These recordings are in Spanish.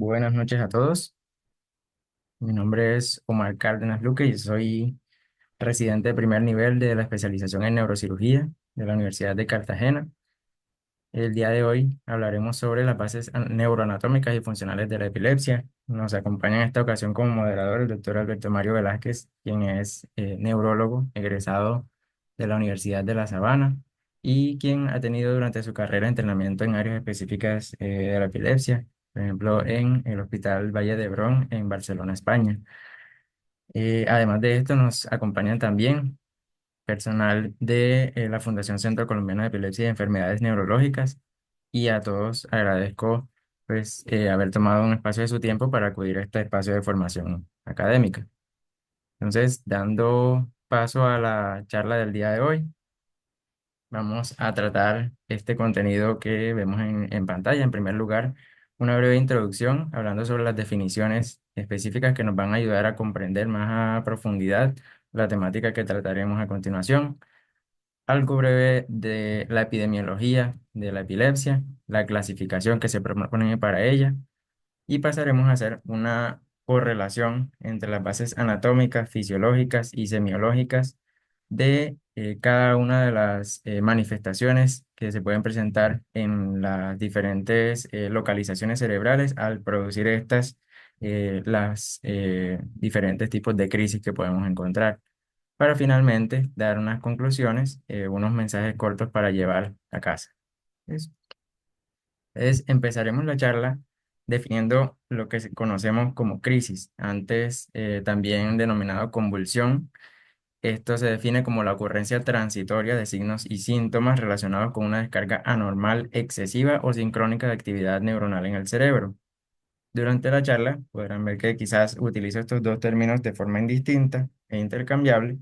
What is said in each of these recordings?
Buenas noches a todos. Mi nombre es Omar Cárdenas Luque y soy residente de primer nivel de la especialización en neurocirugía de la Universidad de Cartagena. El día de hoy hablaremos sobre las bases neuroanatómicas y funcionales de la epilepsia. Nos acompaña en esta ocasión como moderador el doctor Alberto Mario Velázquez, quien es neurólogo egresado de la Universidad de La Sabana y quien ha tenido durante su carrera entrenamiento en áreas específicas de la epilepsia, por ejemplo, en el Hospital Valle d'Hebron en Barcelona, España. Además de esto, nos acompañan también personal de la Fundación Centro Colombiano de Epilepsia y Enfermedades Neurológicas, y a todos agradezco pues haber tomado un espacio de su tiempo para acudir a este espacio de formación académica. Entonces, dando paso a la charla del día de hoy, vamos a tratar este contenido que vemos en pantalla. En primer lugar, una breve introducción hablando sobre las definiciones específicas que nos van a ayudar a comprender más a profundidad la temática que trataremos a continuación. Algo breve de la epidemiología de la epilepsia, la clasificación que se propone para ella, y pasaremos a hacer una correlación entre las bases anatómicas, fisiológicas y semiológicas de cada una de las manifestaciones que se pueden presentar en las diferentes localizaciones cerebrales al producir las diferentes tipos de crisis que podemos encontrar, para finalmente dar unas conclusiones, unos mensajes cortos para llevar a casa. Empezaremos la charla definiendo lo que conocemos como crisis, antes también denominado convulsión. Esto se define como la ocurrencia transitoria de signos y síntomas relacionados con una descarga anormal, excesiva o sincrónica de actividad neuronal en el cerebro. Durante la charla podrán ver que quizás utilizo estos dos términos de forma indistinta e intercambiable,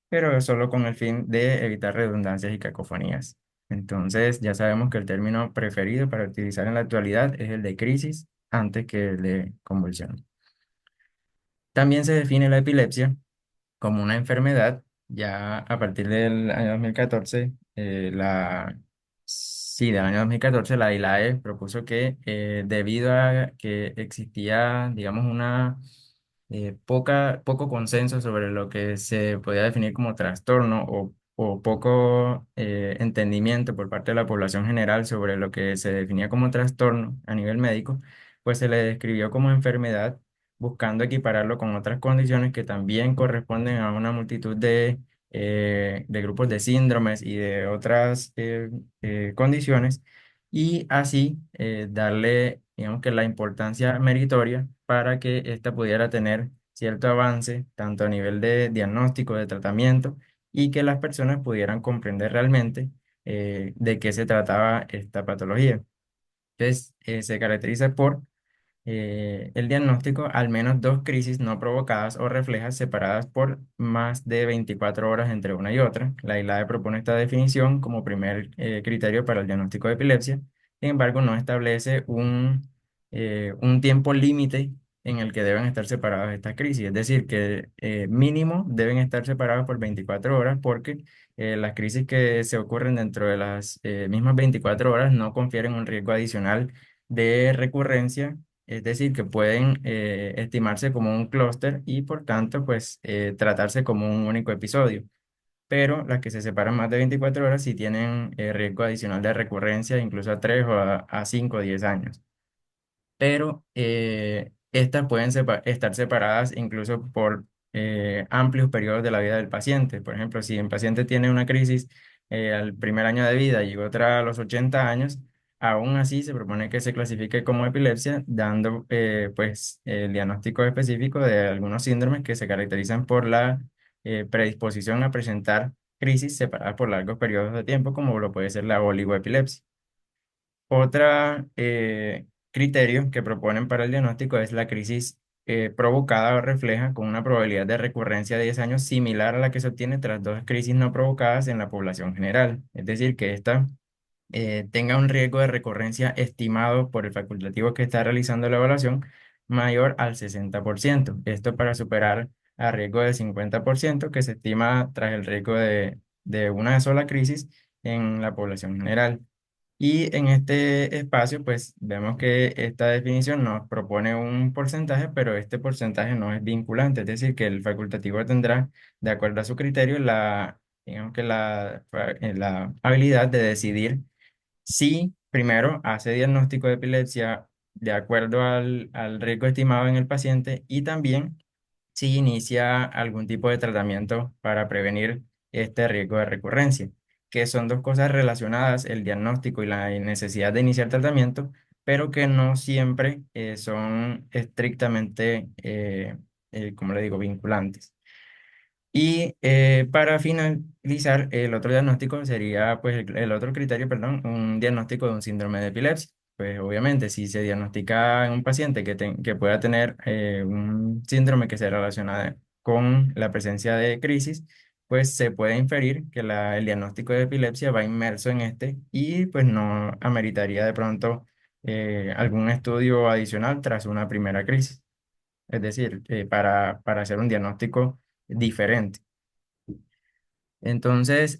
pero es solo con el fin de evitar redundancias y cacofonías. Entonces, ya sabemos que el término preferido para utilizar en la actualidad es el de crisis antes que el de convulsión. También se define la epilepsia como una enfermedad. Ya a partir del año 2014, sí, del año 2014, la ILAE propuso que debido a que existía, digamos, poco consenso sobre lo que se podía definir como trastorno, o poco entendimiento por parte de la población general sobre lo que se definía como trastorno a nivel médico, pues se le describió como enfermedad, buscando equipararlo con otras condiciones que también corresponden a una multitud de grupos de síndromes y de otras condiciones, y así darle, digamos, que la importancia meritoria para que ésta pudiera tener cierto avance, tanto a nivel de diagnóstico, de tratamiento, y que las personas pudieran comprender realmente de qué se trataba esta patología. Entonces, se caracteriza por el diagnóstico, al menos dos crisis no provocadas o reflejas separadas por más de 24 horas entre una y otra. La ILAE propone esta definición como primer criterio para el diagnóstico de epilepsia. Sin embargo, no establece un tiempo límite en el que deben estar separadas estas crisis. Es decir, que mínimo deben estar separadas por 24 horas, porque las crisis que se ocurren dentro de las mismas 24 horas no confieren un riesgo adicional de recurrencia, es decir, que pueden estimarse como un clúster y por tanto, pues, tratarse como un único episodio. Pero las que se separan más de 24 horas sí tienen riesgo adicional de recurrencia, incluso a 3 o a 5 o 10 años. Pero estas pueden estar separadas incluso por amplios periodos de la vida del paciente. Por ejemplo, si el paciente tiene una crisis al primer año de vida y otra a los 80 años, aún así se propone que se clasifique como epilepsia, dando pues el diagnóstico específico de algunos síndromes que se caracterizan por la predisposición a presentar crisis separadas por largos periodos de tiempo, como lo puede ser la oligoepilepsia. Otra criterio que proponen para el diagnóstico es la crisis provocada o refleja con una probabilidad de recurrencia de 10 años similar a la que se obtiene tras dos crisis no provocadas en la población general. Es decir, que esta tenga un riesgo de recurrencia estimado por el facultativo que está realizando la evaluación mayor al 60%. Esto para superar a riesgo del 50% que se estima tras el riesgo de una sola crisis en la población general. Y en este espacio, pues vemos que esta definición nos propone un porcentaje, pero este porcentaje no es vinculante, es decir, que el facultativo tendrá, de acuerdo a su criterio, digamos que la habilidad de decidir si primero hace diagnóstico de epilepsia de acuerdo al riesgo estimado en el paciente y también si inicia algún tipo de tratamiento para prevenir este riesgo de recurrencia, que son dos cosas relacionadas, el diagnóstico y la necesidad de iniciar tratamiento, pero que no siempre son estrictamente, como le digo, vinculantes. Y para finalizar, el otro diagnóstico sería, pues, el otro criterio, perdón, un diagnóstico de un síndrome de epilepsia. Pues obviamente, si se diagnostica en un paciente que pueda tener un síndrome que se relaciona con la presencia de crisis, pues se puede inferir que el diagnóstico de epilepsia va inmerso en este y pues no ameritaría de pronto algún estudio adicional tras una primera crisis. Es decir, para hacer un diagnóstico diferente. Entonces,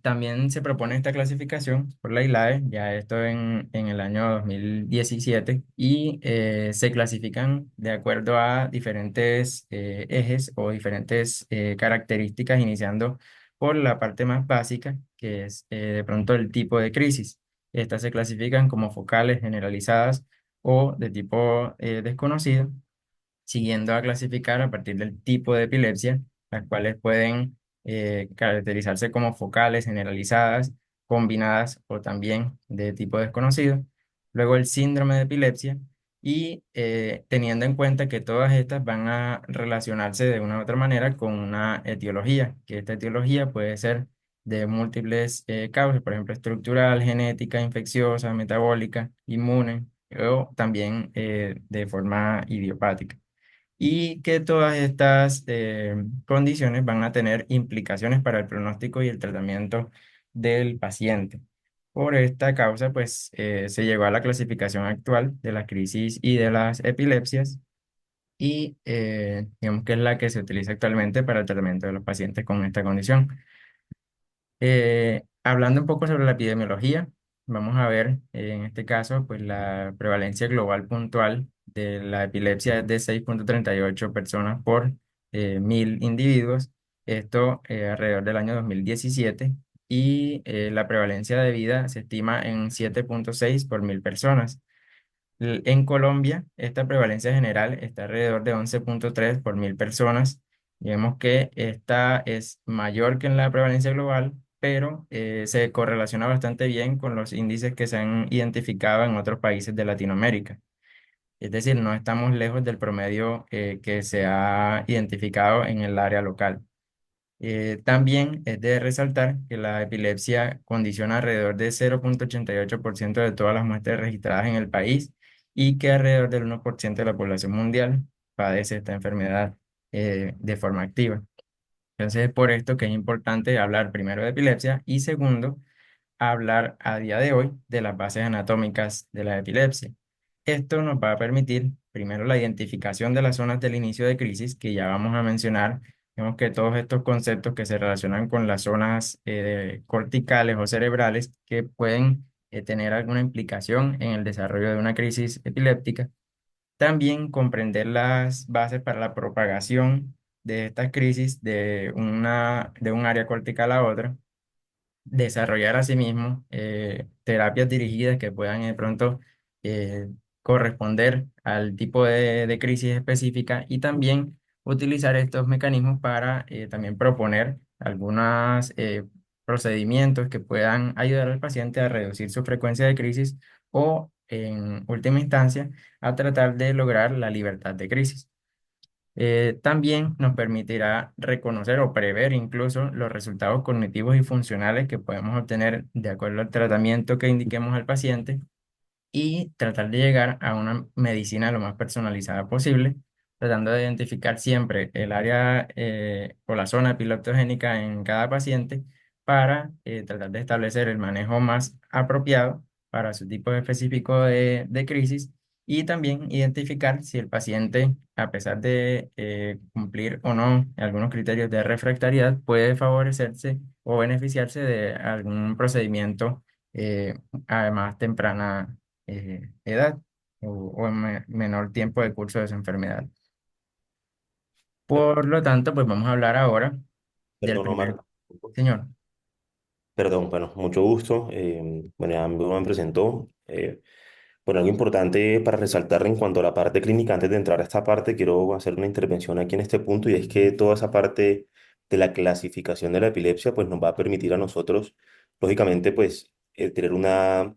también se propone esta clasificación por la ILAE, ya esto en el año 2017, y se clasifican de acuerdo a diferentes ejes o diferentes características, iniciando por la parte más básica, que es de pronto el tipo de crisis. Estas se clasifican como focales, generalizadas o de tipo desconocido, siguiendo a clasificar a partir del tipo de epilepsia, las cuales pueden caracterizarse como focales, generalizadas, combinadas o también de tipo desconocido. Luego el síndrome de epilepsia y teniendo en cuenta que todas estas van a relacionarse de una u otra manera con una etiología, que esta etiología puede ser de múltiples causas, por ejemplo, estructural, genética, infecciosa, metabólica, inmune o también de forma idiopática y que todas estas condiciones van a tener implicaciones para el pronóstico y el tratamiento del paciente. Por esta causa, pues se llegó a la clasificación actual de las crisis y de las epilepsias y digamos que es la que se utiliza actualmente para el tratamiento de los pacientes con esta condición. Hablando un poco sobre la epidemiología, vamos a ver en este caso, pues la prevalencia global puntual de la epilepsia es de 6,38 personas por 1.000 individuos, esto alrededor del año 2017, y la prevalencia de vida se estima en 7,6 por 1.000 personas. En Colombia, esta prevalencia general está alrededor de 11,3 por 1.000 personas. Vemos que esta es mayor que en la prevalencia global, pero se correlaciona bastante bien con los índices que se han identificado en otros países de Latinoamérica. Es decir, no estamos lejos del promedio que se ha identificado en el área local. También es de resaltar que la epilepsia condiciona alrededor de 0,88% de todas las muertes registradas en el país y que alrededor del 1% de la población mundial padece esta enfermedad de forma activa. Entonces es por esto que es importante hablar primero de epilepsia y segundo, hablar a día de hoy de las bases anatómicas de la epilepsia. Esto nos va a permitir, primero, la identificación de las zonas del inicio de crisis, que ya vamos a mencionar. Vemos que todos estos conceptos que se relacionan con las zonas corticales o cerebrales que pueden tener alguna implicación en el desarrollo de una crisis epiléptica. También comprender las bases para la propagación de estas crisis de un área cortical a otra, desarrollar asimismo terapias dirigidas que puedan de pronto eh, corresponder al tipo de crisis específica y también utilizar estos mecanismos para también proponer algunos procedimientos que puedan ayudar al paciente a reducir su frecuencia de crisis o, en última instancia, a tratar de lograr la libertad de crisis. También nos permitirá reconocer o prever incluso los resultados cognitivos y funcionales que podemos obtener de acuerdo al tratamiento que indiquemos al paciente y tratar de llegar a una medicina lo más personalizada posible, tratando de identificar siempre el área o la zona epiloptogénica en cada paciente para tratar de establecer el manejo más apropiado para su tipo específico de crisis y también identificar si el paciente, a pesar de cumplir o no algunos criterios de refractariedad, puede favorecerse o beneficiarse de algún procedimiento eh, a más temprana edad o en menor tiempo de curso de su enfermedad. Por lo tanto, pues vamos a hablar ahora del Perdón, primer, Omar. señor. Perdón, bueno, mucho gusto. Bueno, ya me presentó. Bueno, algo importante para resaltar en cuanto a la parte clínica, antes de entrar a esta parte, quiero hacer una intervención aquí en este punto y es que toda esa parte de la clasificación de la epilepsia, pues nos va a permitir a nosotros, lógicamente, pues tener una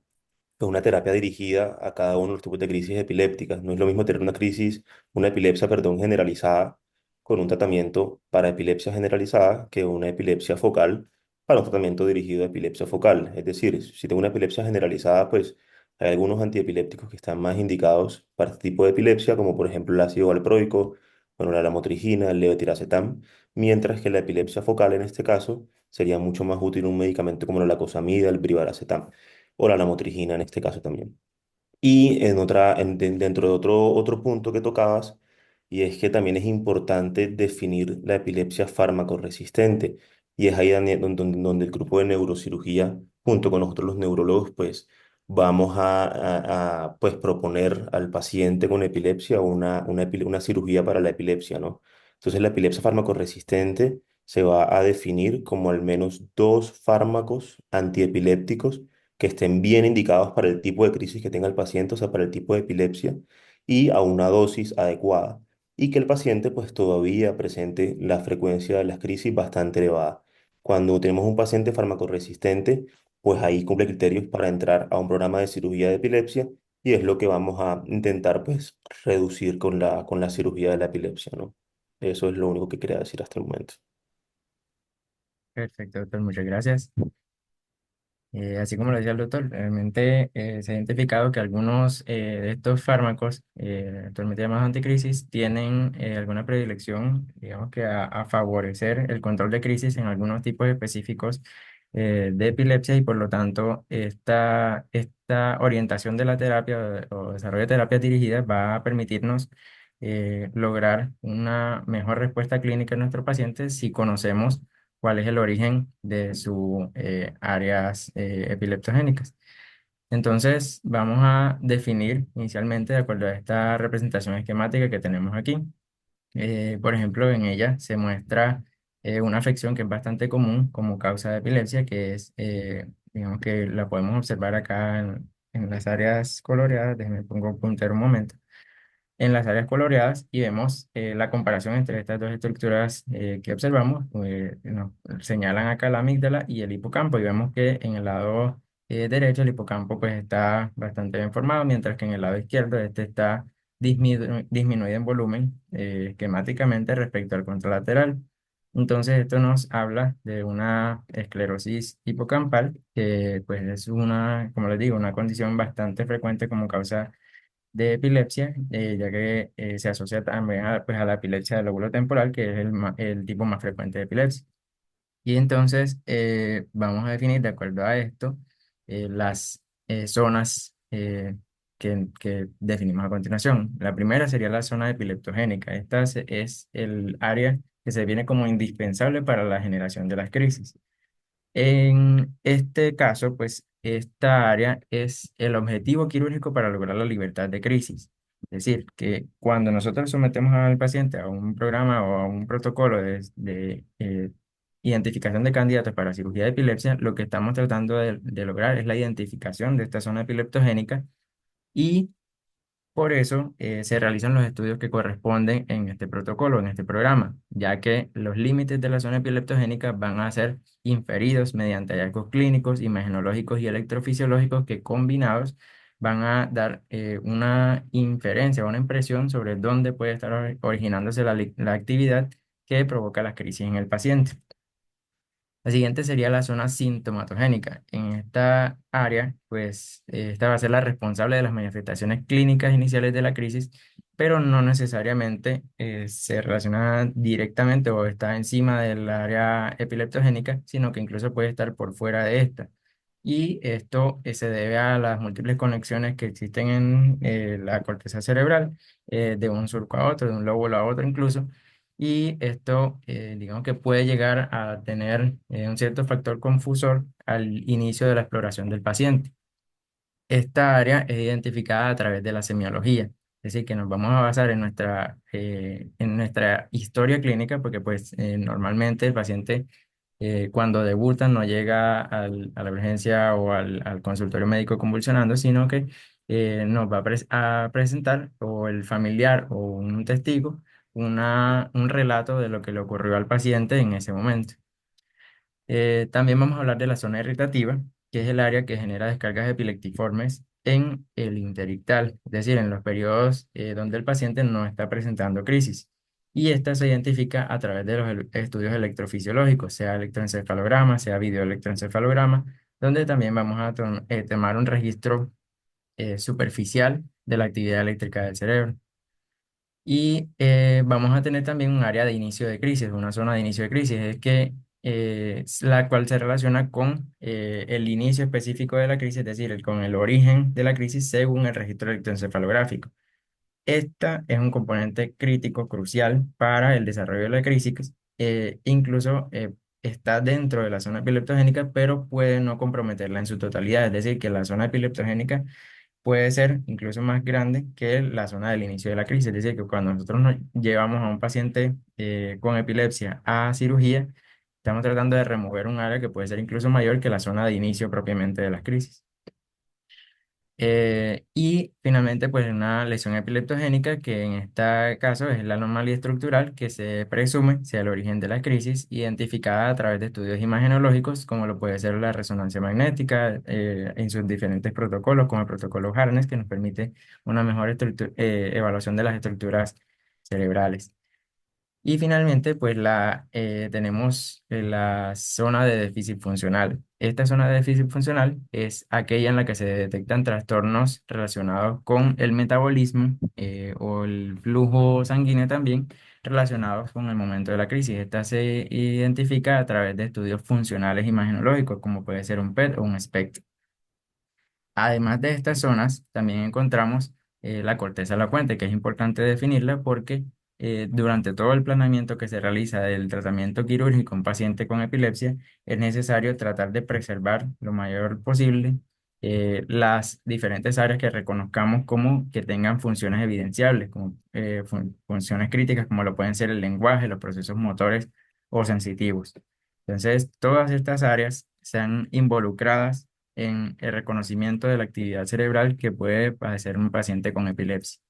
terapia dirigida a cada uno de los tipos de crisis epilépticas. No es lo mismo tener una epilepsia, perdón, generalizada con un tratamiento para epilepsia generalizada que una epilepsia focal para un tratamiento dirigido a epilepsia focal. Es decir, si tengo una epilepsia generalizada, pues hay algunos antiepilépticos que están más indicados para este tipo de epilepsia, como por ejemplo el ácido valproico, bueno, la lamotrigina, el levetiracetam, mientras que la epilepsia focal en este caso sería mucho más útil un medicamento como la lacosamida, el brivaracetam o la lamotrigina en este caso también. Y dentro de otro punto que tocabas, y es que también es importante definir la epilepsia fármaco-resistente. Y es ahí donde el grupo de neurocirugía, junto con nosotros los neurólogos, pues vamos pues, proponer al paciente con epilepsia una cirugía para la epilepsia, ¿no? Entonces la epilepsia fármaco-resistente se va a definir como al menos dos fármacos antiepilépticos que estén bien indicados para el tipo de crisis que tenga el paciente, o sea, para el tipo de epilepsia, y a una dosis adecuada, y que el paciente pues todavía presente la frecuencia de las crisis bastante elevada. Cuando tenemos un paciente farmacoresistente, pues ahí cumple criterios para entrar a un programa de cirugía de epilepsia, y es lo que vamos a intentar pues reducir con la cirugía de la epilepsia, ¿no? Eso es lo único que quería decir hasta el momento. Perfecto, doctor, muchas gracias. Así como lo decía el doctor, realmente se ha identificado que algunos de estos fármacos, actualmente llamados anticrisis, tienen alguna predilección, digamos que a favorecer el control de crisis en algunos tipos específicos de epilepsia y por lo tanto esta orientación de la terapia o desarrollo de terapias dirigidas va a permitirnos lograr una mejor respuesta clínica en nuestros pacientes si conocemos cuál es el origen de sus áreas epileptogénicas. Entonces, vamos a definir inicialmente, de acuerdo a esta representación esquemática que tenemos aquí. Por ejemplo, en ella se muestra una afección que es bastante común como causa de epilepsia, que es, digamos que la podemos observar acá en las áreas coloreadas. Déjenme pongo un puntero un momento en las áreas coloreadas y vemos la comparación entre estas dos estructuras que observamos. Nos señalan acá la amígdala y el hipocampo y vemos que en el lado derecho el hipocampo pues está bastante bien formado, mientras que en el lado izquierdo este está disminuido en volumen esquemáticamente respecto al contralateral. Entonces esto nos habla de una esclerosis hipocampal que pues es una, como les digo, una condición bastante frecuente como causa de epilepsia, ya que se asocia también a, pues, a la epilepsia del lóbulo temporal, que es el tipo más frecuente de epilepsia. Y entonces vamos a definir, de acuerdo a esto, las zonas que definimos a continuación. La primera sería la zona epileptogénica. Es el área que se viene como indispensable para la generación de las crisis. En este caso, pues esta área es el objetivo quirúrgico para lograr la libertad de crisis. Es decir, que cuando nosotros sometemos al paciente a un programa o a un protocolo de identificación de candidatos para cirugía de epilepsia, lo que estamos tratando de lograr es la identificación de esta zona epileptogénica y por eso se realizan los estudios que corresponden en este protocolo, en este programa, ya que los límites de la zona epileptogénica van a ser inferidos mediante hallazgos clínicos, imagenológicos y electrofisiológicos que combinados van a dar una inferencia, una impresión sobre dónde puede estar originándose la actividad que provoca las crisis en el paciente. La siguiente sería la zona sintomatogénica. En esta área, pues, esta va a ser la responsable de las manifestaciones clínicas iniciales de la crisis, pero no necesariamente se relaciona directamente o está encima del área epileptogénica, sino que incluso puede estar por fuera de esta. Y esto se debe a las múltiples conexiones que existen en la corteza cerebral, de un surco a otro, de un lóbulo a otro incluso y esto, digamos que puede llegar a tener un cierto factor confusor al inicio de la exploración del paciente. Esta área es identificada a través de la semiología, es decir, que nos vamos a basar en nuestra historia clínica, porque pues normalmente el paciente cuando debuta no llega a la urgencia o al consultorio médico convulsionando, sino que nos va a presentar o el familiar o un testigo un relato de lo que le ocurrió al paciente en ese momento. También vamos a hablar de la zona irritativa, que es el área que genera descargas epileptiformes en el interictal, es decir, en los periodos donde el paciente no está presentando crisis. Y esta se identifica a través de los estudios electrofisiológicos, sea electroencefalograma, sea videoelectroencefalograma, donde también vamos a tomar un registro superficial de la actividad eléctrica del cerebro. Y vamos a tener también un área de inicio de crisis, una zona de inicio de crisis, es que es la cual se relaciona con el inicio específico de la crisis, es decir, con el origen de la crisis según el registro electroencefalográfico. Esta es un componente crítico, crucial para el desarrollo de la crisis, incluso está dentro de la zona epileptogénica, pero puede no comprometerla en su totalidad, es decir, que la zona epileptogénica puede ser incluso más grande que la zona del inicio de la crisis. Es decir, que cuando nosotros nos llevamos a un paciente con epilepsia a cirugía, estamos tratando de remover un área que puede ser incluso mayor que la zona de inicio propiamente de las crisis. Y finalmente, pues una lesión epileptogénica, que en este caso es la anomalía estructural que se presume sea el origen de la crisis, identificada a través de estudios imagenológicos, como lo puede ser la resonancia magnética, en sus diferentes protocolos, como el protocolo Harness, que nos permite una mejor evaluación de las estructuras cerebrales. Y finalmente, pues tenemos la zona de déficit funcional. Esta zona de déficit funcional es aquella en la que se detectan trastornos relacionados con el metabolismo o el flujo sanguíneo también relacionados con el momento de la crisis. Esta se identifica a través de estudios funcionales imagenológicos, como puede ser un PET o un SPECT. Además de estas zonas, también encontramos la corteza lacuente, que es importante definirla porque durante todo el planeamiento que se realiza del tratamiento quirúrgico en un paciente con epilepsia, es necesario tratar de preservar lo mayor posible las diferentes áreas que reconozcamos como que tengan funciones evidenciables, como funciones críticas, como lo pueden ser el lenguaje, los procesos motores o sensitivos. Entonces, todas estas áreas sean involucradas en el reconocimiento de la actividad cerebral que puede padecer un paciente con epilepsia.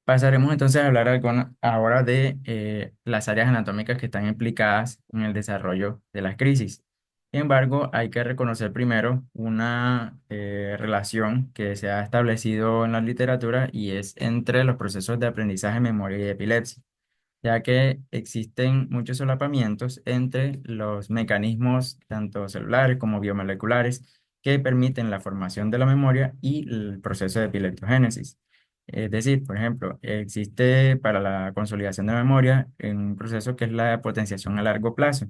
Pasaremos entonces a hablar ahora de las áreas anatómicas que están implicadas en el desarrollo de las crisis. Sin embargo, hay que reconocer primero una relación que se ha establecido en la literatura y es entre los procesos de aprendizaje, memoria y epilepsia, ya que existen muchos solapamientos entre los mecanismos tanto celulares como biomoleculares que permiten la formación de la memoria y el proceso de epileptogénesis. Es decir, por ejemplo, existe para la consolidación de memoria un proceso que es la potenciación a largo plazo,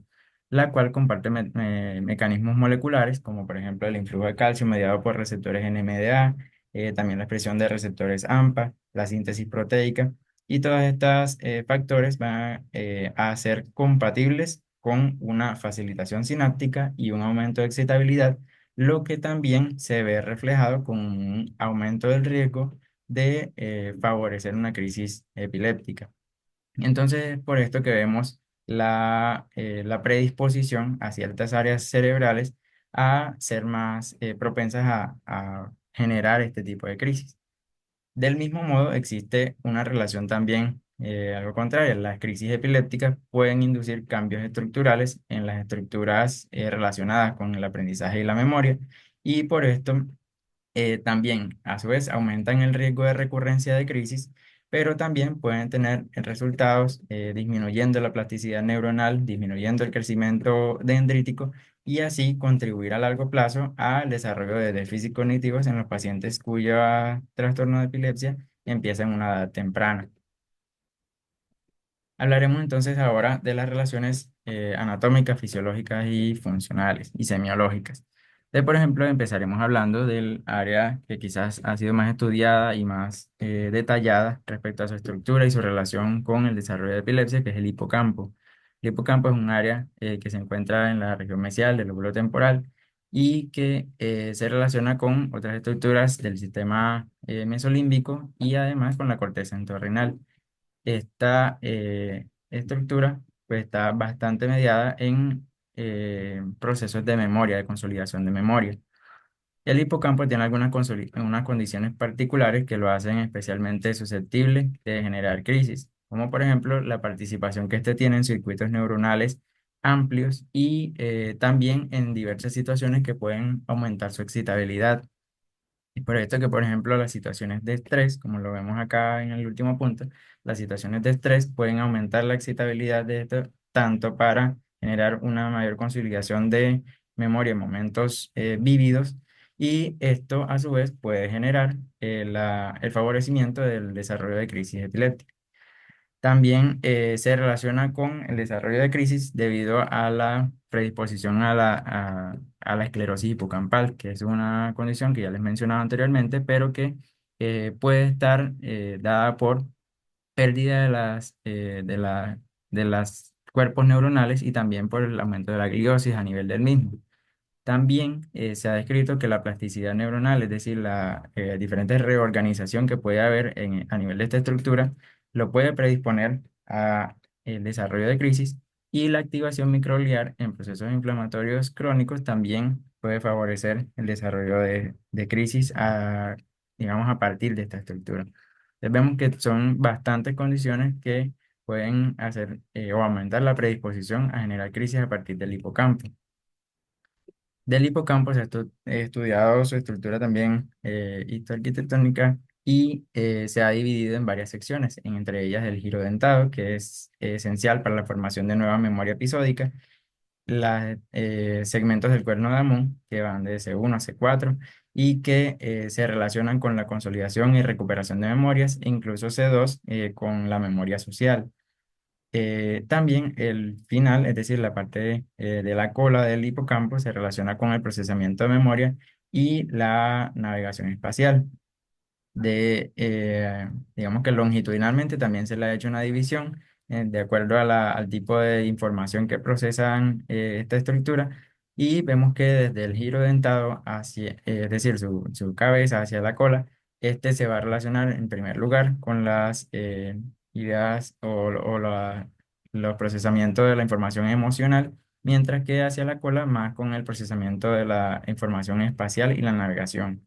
la cual comparte mecanismos moleculares, como por ejemplo el influjo de calcio mediado por receptores NMDA, también la expresión de receptores AMPA, la síntesis proteica, y todos estos factores van a ser compatibles con una facilitación sináptica y un aumento de excitabilidad, lo que también se ve reflejado con un aumento del riesgo de favorecer una crisis epiléptica. Entonces, es por esto que vemos la predisposición a ciertas áreas cerebrales a ser más propensas a generar este tipo de crisis. Del mismo modo, existe una relación también algo contraria. Las crisis epilépticas pueden inducir cambios estructurales en las estructuras relacionadas con el aprendizaje y la memoria, y por esto también, a su vez, aumentan el riesgo de recurrencia de crisis, pero también pueden tener resultados disminuyendo la plasticidad neuronal, disminuyendo el crecimiento dendrítico y así contribuir a largo plazo al desarrollo de déficits cognitivos en los pacientes cuyo trastorno de epilepsia empieza en una edad temprana. Hablaremos entonces ahora de las relaciones anatómicas, fisiológicas y funcionales y semiológicas. Por ejemplo, empezaremos hablando del área que quizás ha sido más estudiada y más detallada respecto a su estructura y su relación con el desarrollo de epilepsia, que es el hipocampo. El hipocampo es un área que se encuentra en la región mesial del lóbulo temporal y que se relaciona con otras estructuras del sistema mesolímbico y además con la corteza entorrinal. Esta estructura pues, está bastante mediada en procesos de memoria, de consolidación de memoria. El hipocampo tiene unas condiciones particulares que lo hacen especialmente susceptible de generar crisis, como por ejemplo la participación que éste tiene en circuitos neuronales amplios y también en diversas situaciones que pueden aumentar su excitabilidad. Y por esto que, por ejemplo, las situaciones de estrés, como lo vemos acá en el último punto, las situaciones de estrés pueden aumentar la excitabilidad de esto tanto para generar una mayor consolidación de memoria en momentos vívidos y esto a su vez puede generar el favorecimiento del desarrollo de crisis epilépticas. También se relaciona con el desarrollo de crisis debido a la predisposición a la esclerosis hipocampal, que es una condición que ya les mencionaba anteriormente, pero que puede estar dada por pérdida de las cuerpos neuronales y también por el aumento de la gliosis a nivel del mismo. También se ha descrito que la plasticidad neuronal, es decir, la diferente reorganización que puede haber a nivel de esta estructura, lo puede predisponer a el desarrollo de crisis y la activación microglial en procesos inflamatorios crónicos también puede favorecer el desarrollo de crisis digamos, a partir de esta estructura. Entonces vemos que son bastantes condiciones que pueden hacer o aumentar la predisposición a generar crisis a partir del hipocampo. Del hipocampo se ha estudiado su estructura también histoarquitectónica y se ha dividido en varias secciones, entre ellas el giro dentado, que es esencial para la formación de nueva memoria episódica, los segmentos del cuerno de Damon, que van de C1 a C4 y que se relacionan con la consolidación y recuperación de memorias, e incluso C2 con la memoria social. También el final, es decir, la parte de la cola del hipocampo, se relaciona con el procesamiento de memoria y la navegación espacial. Digamos que longitudinalmente también se le ha hecho una división de acuerdo al tipo de información que procesan esta estructura y vemos que desde el giro dentado hacia, es decir, su cabeza hacia la cola, este se va a relacionar en primer lugar con las ideas los procesamientos de la información emocional, mientras que hacia la cola más con el procesamiento de la información espacial y la navegación.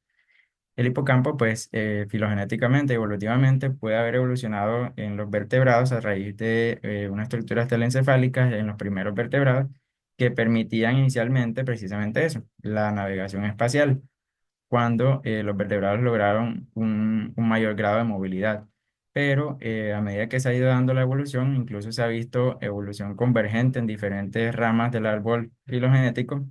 El hipocampo, pues, filogenéticamente, evolutivamente, puede haber evolucionado en los vertebrados a raíz de unas estructuras telencefálicas en los primeros vertebrados que permitían inicialmente precisamente eso, la navegación espacial, cuando los vertebrados lograron un mayor grado de movilidad. Pero a medida que se ha ido dando la evolución, incluso se ha visto evolución convergente en diferentes ramas del árbol filogenético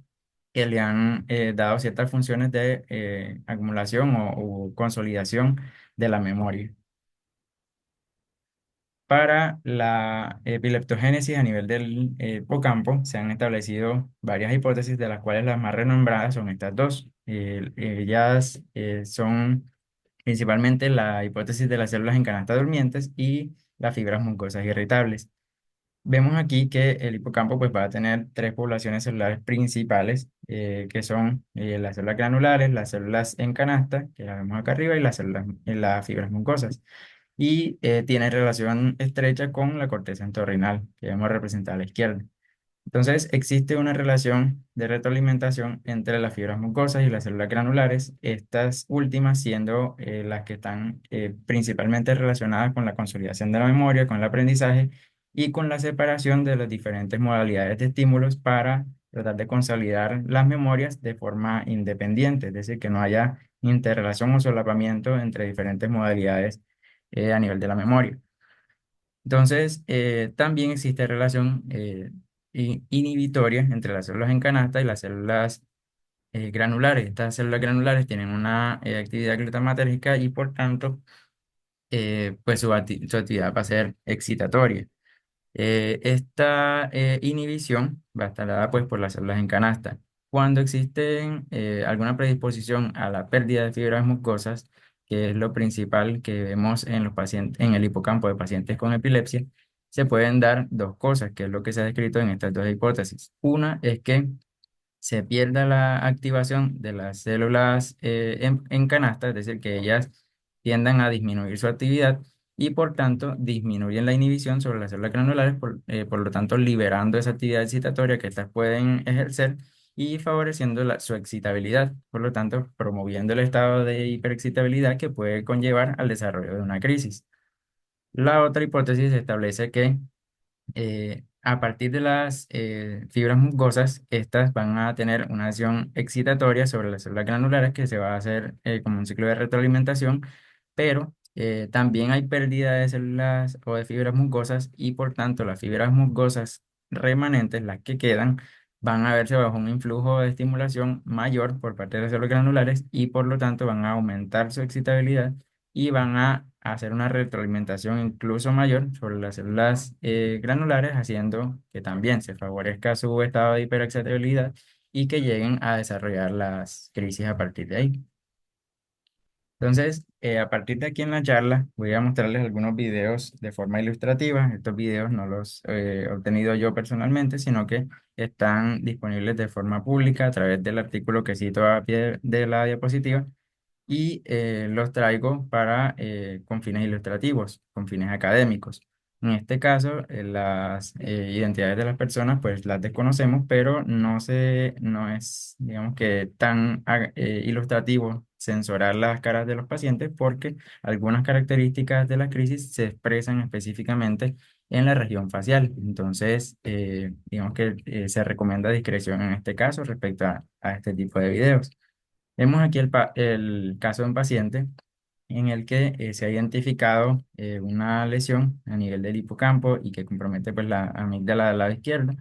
que le han dado ciertas funciones de acumulación o consolidación de la memoria. Para la epileptogénesis a nivel del hipocampo se han establecido varias hipótesis, de las cuales las más renombradas son estas dos. Ellas son principalmente la hipótesis de las células en canasta durmientes y las fibras mucosas irritables. Vemos aquí que el hipocampo pues, va a tener tres poblaciones celulares principales, que son las células granulares, las células en canasta, que las vemos acá arriba, y las células, las fibras mucosas. Y tiene relación estrecha con la corteza entorrinal, que vemos representada a la izquierda. Entonces, existe una relación de retroalimentación entre las fibras mucosas y las células granulares, estas últimas siendo las que están principalmente relacionadas con la consolidación de la memoria, con el aprendizaje y con la separación de las diferentes modalidades de estímulos para tratar de consolidar las memorias de forma independiente, es decir, que no haya interrelación o solapamiento entre diferentes modalidades a nivel de la memoria. Entonces, también existe relación inhibitoria entre las células en canasta y las células granulares. Estas células granulares tienen una actividad glutamatérgica y por tanto, pues su actividad va a ser excitatoria. Esta inhibición va a estar dada pues, por las células en canasta. Cuando existe alguna predisposición a la pérdida de fibras mucosas, que es lo principal que vemos en los pacientes, en el hipocampo de pacientes con epilepsia, se pueden dar dos cosas, que es lo que se ha descrito en estas dos hipótesis. Una es que se pierda la activación de las células en canasta, es decir, que ellas tiendan a disminuir su actividad y por tanto disminuyen la inhibición sobre las células granulares, por lo tanto liberando esa actividad excitatoria que estas pueden ejercer y favoreciendo su excitabilidad, por lo tanto promoviendo el estado de hiperexcitabilidad que puede conllevar al desarrollo de una crisis. La otra hipótesis establece que a partir de las fibras musgosas, estas van a tener una acción excitatoria sobre las células granulares que se va a hacer como un ciclo de retroalimentación, pero también hay pérdida de células o de fibras musgosas y por tanto las fibras musgosas remanentes, las que quedan, van a verse bajo un influjo de estimulación mayor por parte de las células granulares y por lo tanto van a aumentar su excitabilidad y van a hacer una retroalimentación incluso mayor sobre las células granulares, haciendo que también se favorezca su estado de hiperexcitabilidad y que lleguen a desarrollar las crisis a partir de ahí. Entonces, a partir de aquí en la charla, voy a mostrarles algunos videos de forma ilustrativa. Estos videos no los he obtenido yo personalmente, sino que están disponibles de forma pública a través del artículo que cito a pie de la diapositiva y los traigo con fines ilustrativos, con fines académicos. En este caso, las identidades de las personas, pues las desconocemos, pero no es, digamos que tan ilustrativo censurar las caras de los pacientes porque algunas características de la crisis se expresan específicamente en la región facial. Entonces, digamos que se recomienda discreción en este caso respecto a este tipo de videos. Vemos aquí el caso de un paciente en el que se ha identificado una lesión a nivel del hipocampo y que compromete pues la amígdala del lado izquierdo.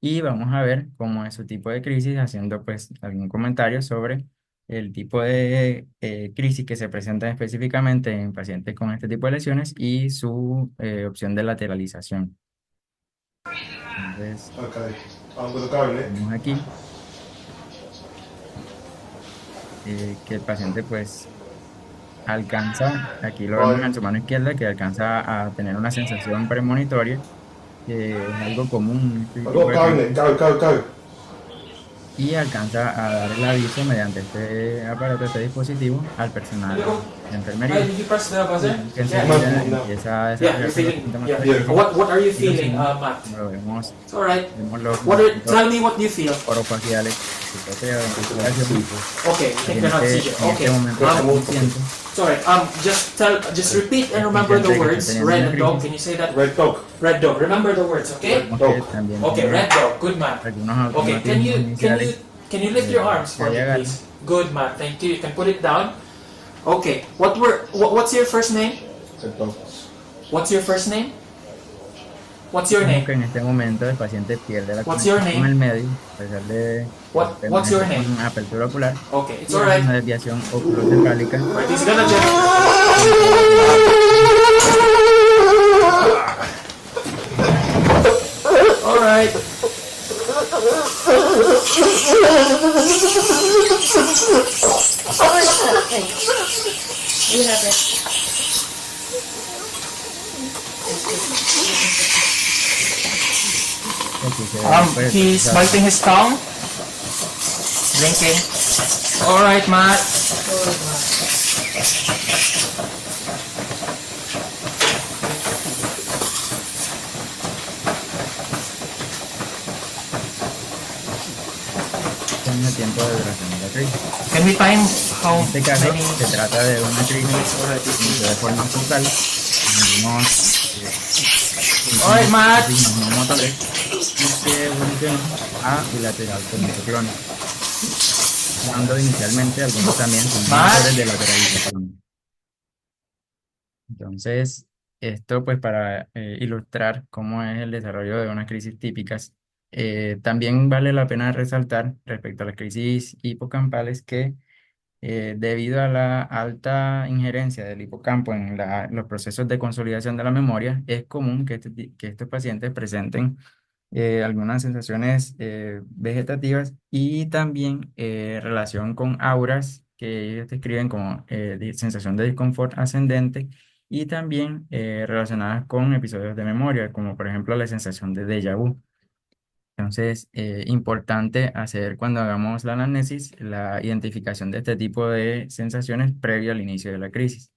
Y vamos a ver cómo es su tipo de crisis, haciendo pues algún comentario sobre el tipo de crisis que se presenta específicamente en pacientes con este tipo de lesiones y su opción de lateralización. Entonces, Ok, vamos a cable. vemos aquí que el paciente pues alcanza, aquí lo vemos en Vale. su mano izquierda, que alcanza a tener una sensación premonitoria, que es algo común en este tipo Algo de cable, crisis, cable. y alcanza a dar el aviso mediante este aparato, este dispositivo, al personal de Hi, enfermería. did you press the Y buzzer? vemos que Yeah. enseguida No. empieza a Yeah, you're desarrollarse los feeling. síntomas de Yeah. la crisis, What are you y los feeling, signos, Matt? como lo vemos, It's all right. vemos los What are, movimientos tell me what you feel. orofaciales, picoteo, identificación. Okay, El think you're not paciente seizure. en este Okay. momento está consciente, It's all right. Just repeat and es remember consciente the de que está words. teniendo Red una dog. crisis. Can you say that? Red dog. Red dog. Remember the words, okay? Vemos que también Okay, tiene red dog. Good man. algunos Okay, automatismos iniciales can you lift your arms que for me, llegaron. please? Good man. Thank you. You can put it down. Okay. What's your first name? Red dog. What's your first name? What's your Vemos name? que en este momento el paciente pierde la What's your conexión con name? el medio, a pesar de What's your name? con apertura ocular Okay, it's y all hay una right. desviación oculocefálica. Right, he's gonna just. All right. You have it. Aquí se ve, pues, He's o sea, biting his tongue. Blinking. All right, Matt. con el tiempo de duración de la crisis. Can we time how En este caso many se trata de una crisis minutes already? que inició de forma focal, algunos All right, Matt. signos no motores y que evolucionó a bilateral con clónico, dando inicialmente algunos también con Matt. motores de lateralización. Entonces, esto pues para ilustrar cómo es el desarrollo de unas crisis típicas, también vale la pena resaltar respecto a las crisis hipocampales que debido a la alta injerencia del hipocampo en los procesos de consolidación de la memoria, es común que estos pacientes presenten algunas sensaciones vegetativas y también relación con auras que ellos describen como sensación de disconfort ascendente y también relacionadas con episodios de memoria, como por ejemplo la sensación de déjà vu. Entonces, importante hacer cuando hagamos la anamnesis la identificación de este tipo de sensaciones previo al inicio de la crisis.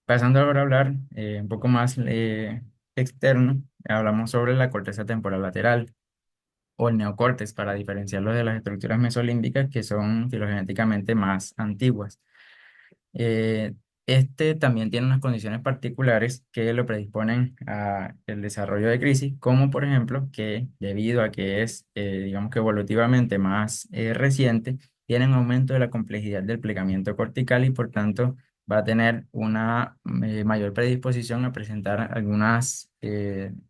Pasando ahora a hablar un poco más externo, hablamos sobre la corteza temporal lateral o el neocortes para diferenciarlo de las estructuras mesolímbicas que son filogenéticamente más antiguas. Eh, este también tiene unas condiciones particulares que lo predisponen a el desarrollo de crisis, como por ejemplo que debido a que es, digamos que evolutivamente más reciente, tiene un aumento de la complejidad del plegamiento cortical y por tanto va a tener una mayor predisposición a presentar algunas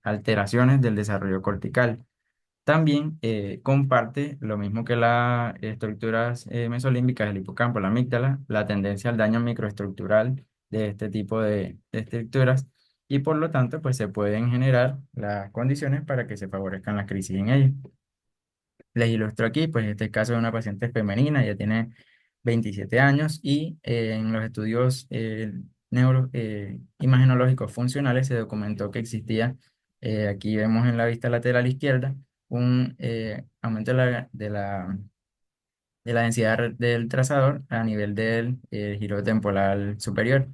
alteraciones del desarrollo cortical. También comparte lo mismo que las estructuras mesolímbicas, el hipocampo, la amígdala, la tendencia al daño microestructural de este tipo de estructuras y por lo tanto pues se pueden generar las condiciones para que se favorezcan las crisis en ellas. Les ilustro aquí, pues este caso de una paciente femenina, ya tiene 27 años y en los estudios imagenológicos funcionales se documentó que existía, aquí vemos en la vista lateral izquierda, un aumento de la densidad del trazador a nivel del giro temporal superior.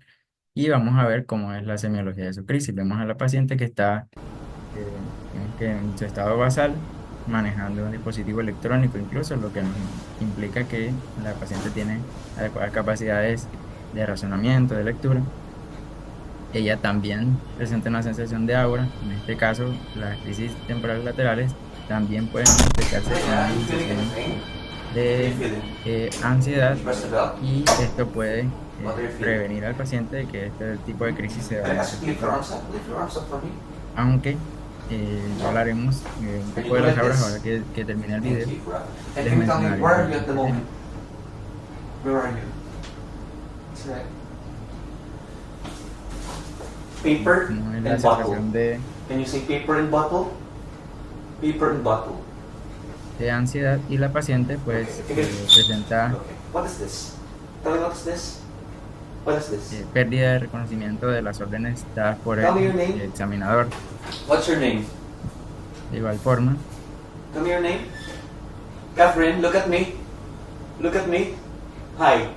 Y vamos a ver cómo es la semiología de su crisis. Vemos a la paciente que está digamos que en su estado basal, manejando un dispositivo electrónico incluso, lo que nos implica que la paciente tiene adecuadas capacidades de razonamiento, de lectura. Ella también presenta una sensación de aura. En este caso, las crisis temporales laterales también pueden manifestarse Hey, con una you feeling sensación anything? What are you de feeling? ansiedad You press the bell? y esto puede What are you feeling? prevenir al paciente de que este tipo de crisis se Can I vaya a ask you to lift your presentar. arms up? Lift your arms up for me. Aunque ya hablaremos un Can you poco de do las like auras this? ahora que termine el Thank video. you, brother. And Les can you tell me mencionaré where un are poco you at the este tema. moment? Where are you? That's right. Paper Como es la and bottle. sensación Can you say paper and bottle? Paper and bottle. de ansiedad y la paciente pues presenta Okay. What is this? Tell me what is this? What is this? pérdida de reconocimiento de las órdenes dadas por Tell me your el name. examinador. What's your name? De igual forma, Tell me your name. Catherine, look at me. Look at me. Hi.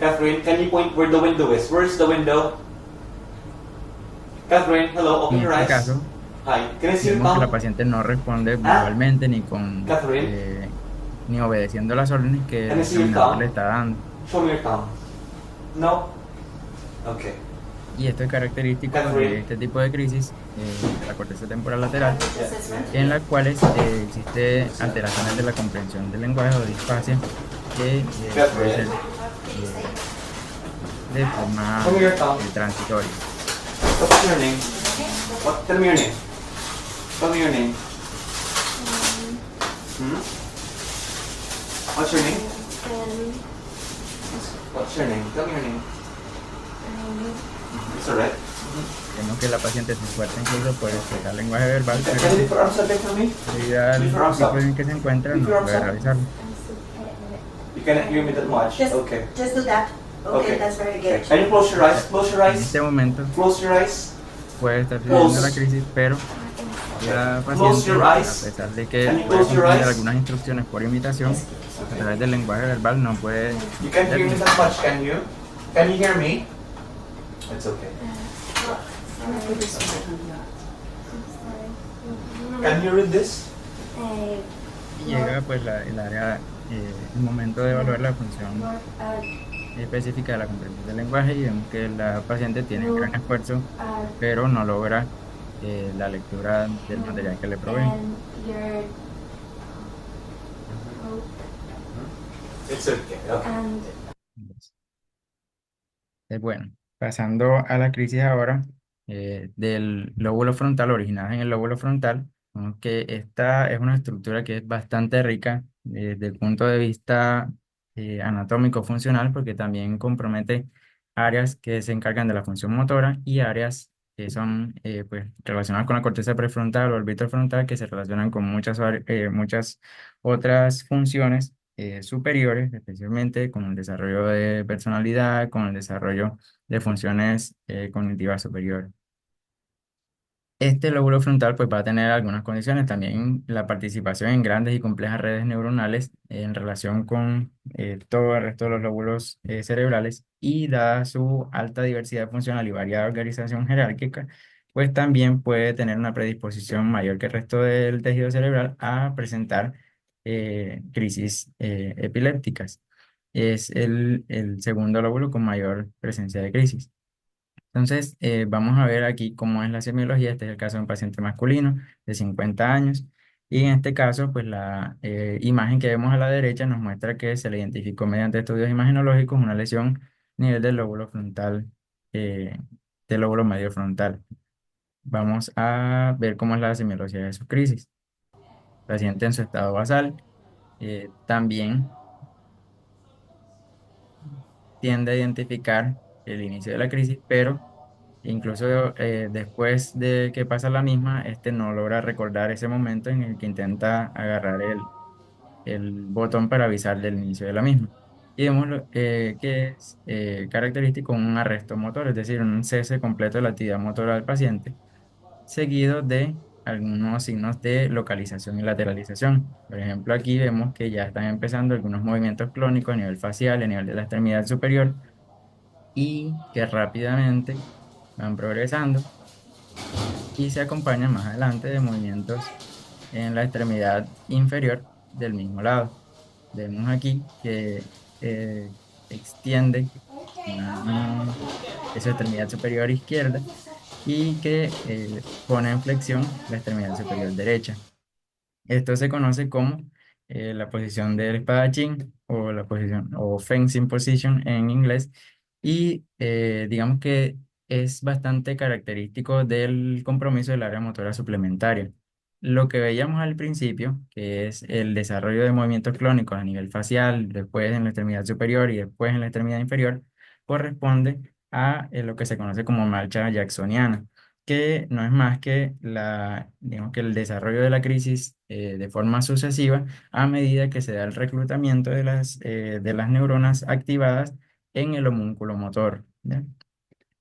Catherine, can you point where the window is? Where's the window? Catherine, hello, open en your este eyes. caso, Hi. Can I see your vemos que la tongue? paciente no responde Ah. verbalmente ni con Catherine. ni obedeciendo las órdenes que el Can I see your examinador tongue? le está dando. Show me your tongue. No? Okay. Y esto es característico Catherine. de este tipo de crisis, la corteza temporal lateral, Yeah. en las cuales existe alteraciones de la comprensión del lenguaje o disfasia que puede ser de forma Show me your tongue. transitoria. What's your name? What? Tell me your name. Tell me your name. Hmm? What's your name? What's your name? Tell me your name. It's alright. Vemos que la paciente se esfuerza incluso por expresar lenguaje verbal, Can you pero lift your arms up for me? debido al Lift your arms tipo up. en que se encuentra Lift no your arms puede up. realizarlo. You cannot hear me that much. Just, Okay. just do that. Okay, Okay. that's very Okay. good. Can you close your eyes? Close your En eyes. este momento Close your eyes. puede estar sucediendo la Close. crisis, pero la Close paciente, your a eyes. pesar de que Can you puede close your cumplir eyes? algunas instrucciones por imitación, a través del lenguaje verbal no puede You can't hear me that much, can you? Can you hear me? It's okay. Can you read this? y llega pues el área, el momento de evaluar la función específica de la comprensión del lenguaje y vemos que la paciente tiene un gran esfuerzo, pero no logra la lectura del material que le proveen. It's okay. Okay. Bueno, pasando a la crisis ahora del lóbulo frontal, originada en el lóbulo frontal, vemos que esta es una estructura que es bastante rica desde el punto de vista anatómico funcional, porque también compromete áreas que se encargan de la función motora y áreas que son pues, relacionadas con la corteza prefrontal o el vítreo frontal, que se relacionan con muchas otras funciones superiores, especialmente con el desarrollo de personalidad, con el desarrollo de funciones cognitivas superiores. Este lóbulo frontal pues, va a tener algunas condiciones, también la participación en grandes y complejas redes neuronales en relación con todo el resto de los lóbulos cerebrales, y dada su alta diversidad funcional y variada organización jerárquica, pues también puede tener una predisposición mayor que el resto del tejido cerebral a presentar crisis epilépticas. Es el segundo lóbulo con mayor presencia de crisis. Entonces, vamos a ver aquí cómo es la semiología. Este es el caso de un paciente masculino de 50 años. Y en este caso, pues la imagen que vemos a la derecha nos muestra que se le identificó mediante estudios imagenológicos una lesión a nivel del lóbulo frontal, eh, del lóbulo medio frontal. Vamos a ver cómo es la semiología de su crisis. Paciente en su estado basal también tiende a identificar el inicio de la crisis, pero incluso después de que pasa la misma, este no logra recordar ese momento en el que intenta agarrar el botón para avisar del inicio de la misma. Y vemos que es característico un arresto motor, es decir, un cese completo de la actividad motora del paciente, seguido de algunos signos de localización y lateralización. Por ejemplo, aquí vemos que ya están empezando algunos movimientos clónicos a nivel facial, a nivel de la extremidad superior, y que rápidamente van progresando y se acompaña más adelante de movimientos en la extremidad inferior del mismo lado. Vemos aquí que extiende la mano de su extremidad superior izquierda y que pone en flexión la extremidad superior derecha. Esto se conoce como la posición del espadachín o la posición o fencing position en inglés, y digamos que es bastante característico del compromiso del área motora suplementaria. Lo que veíamos al principio, que es el desarrollo de movimientos clónicos a nivel facial, después en la extremidad superior y después en la extremidad inferior, corresponde a lo que se conoce como marcha jacksoniana, que no es más que digamos que el desarrollo de la crisis de forma sucesiva a medida que se da el reclutamiento de las neuronas activadas en el homúnculo motor, ¿ya?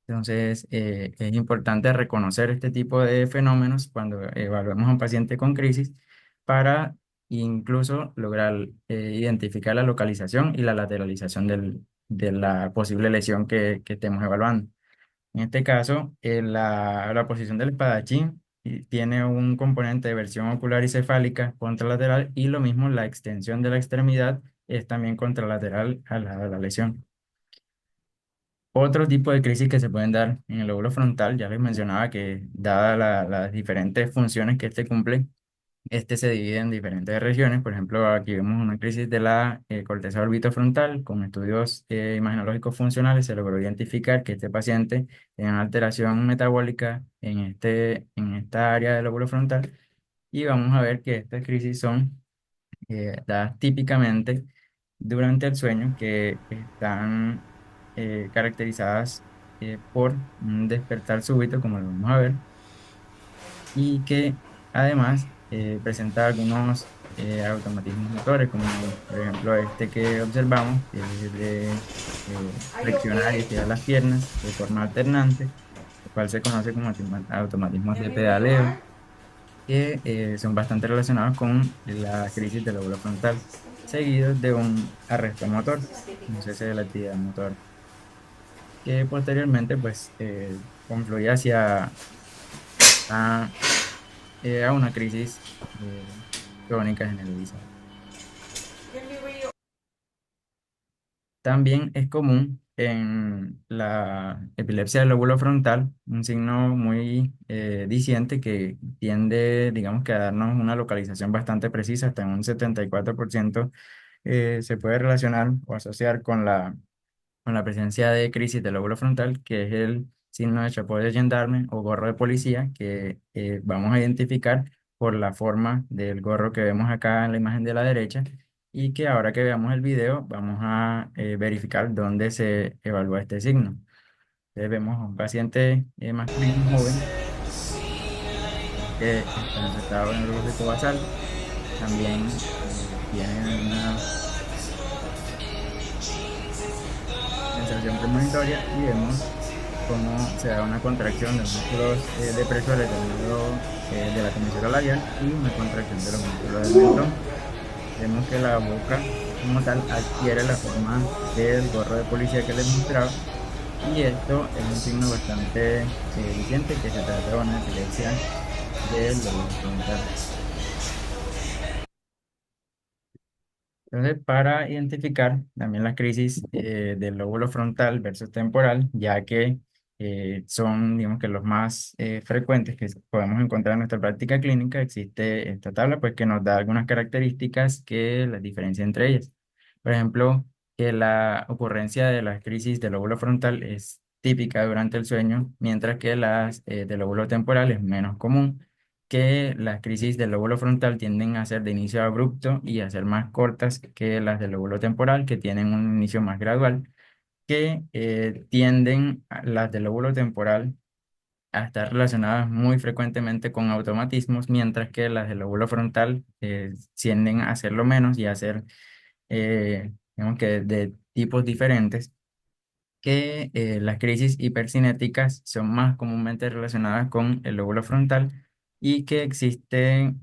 Entonces, es importante reconocer este tipo de fenómenos cuando evaluemos a un paciente con crisis para incluso lograr identificar la localización y la lateralización de la posible lesión que estemos evaluando. En este caso, la posición del espadachín tiene un componente de versión ocular y cefálica contralateral, y lo mismo la extensión de la extremidad es también contralateral a la lesión. Otro tipo de crisis que se pueden dar en el lóbulo frontal, ya les mencionaba que dada las diferentes funciones que este cumple, este se divide en diferentes regiones. Por ejemplo, aquí vemos una crisis de la corteza orbitofrontal. Con estudios imagenológicos funcionales se logró identificar que este paciente tiene una alteración metabólica en esta área del lóbulo frontal, y vamos a ver que estas crisis son dadas típicamente durante el sueño, que están caracterizadas por un despertar súbito, como lo vamos a ver, y que además presenta algunos automatismos motores, como por ejemplo este que observamos, que es de flexionar y estirar las piernas de forma alternante, el cual se conoce como automatismos de pedaleo, que son bastante relacionados con la crisis del lóbulo frontal, seguidos de un arresto motor, un cese de la actividad motor, que posteriormente pues confluye hacia a, a una crisis crónica generalizada. También es común en la epilepsia del lóbulo frontal un signo muy diciente que tiende, digamos que a darnos una localización bastante precisa, hasta en un 74% se puede relacionar o asociar con la presencia de crisis del lóbulo frontal, que es el signo de chapeau de gendarme o gorro de policía, que vamos a identificar por la forma del gorro que vemos acá en la imagen de la derecha, y que ahora que veamos el video vamos a verificar dónde se evalúa este signo. Entonces vemos a un paciente masculino joven que está infectado en el rúbrico basal. También tiene una sensación premonitoria y vemos cómo se da una contracción de los músculos depresores del núcleo de la comisura labial y una contracción de los músculos del mentón. Vemos que la boca como tal adquiere la forma del gorro de policía que les mostraba y esto es un signo bastante evidente que se trata de una epilepsia del lóbulo frontal. Entonces, para identificar también las crisis del lóbulo frontal versus temporal, ya que son, digamos que los más frecuentes que podemos encontrar en nuestra práctica clínica, existe esta tabla, pues que nos da algunas características que las diferencian entre ellas. Por ejemplo, que la ocurrencia de las crisis del lóbulo frontal es típica durante el sueño, mientras que las del lóbulo temporal es menos común, que las crisis del lóbulo frontal tienden a ser de inicio abrupto y a ser más cortas que las del lóbulo temporal, que tienen un inicio más gradual, que las del lóbulo temporal a estar relacionadas muy frecuentemente con automatismos, mientras que las del lóbulo frontal tienden a hacerlo menos y a ser, digamos que de tipos diferentes, que las crisis hipercinéticas son más comúnmente relacionadas con el lóbulo frontal y que existe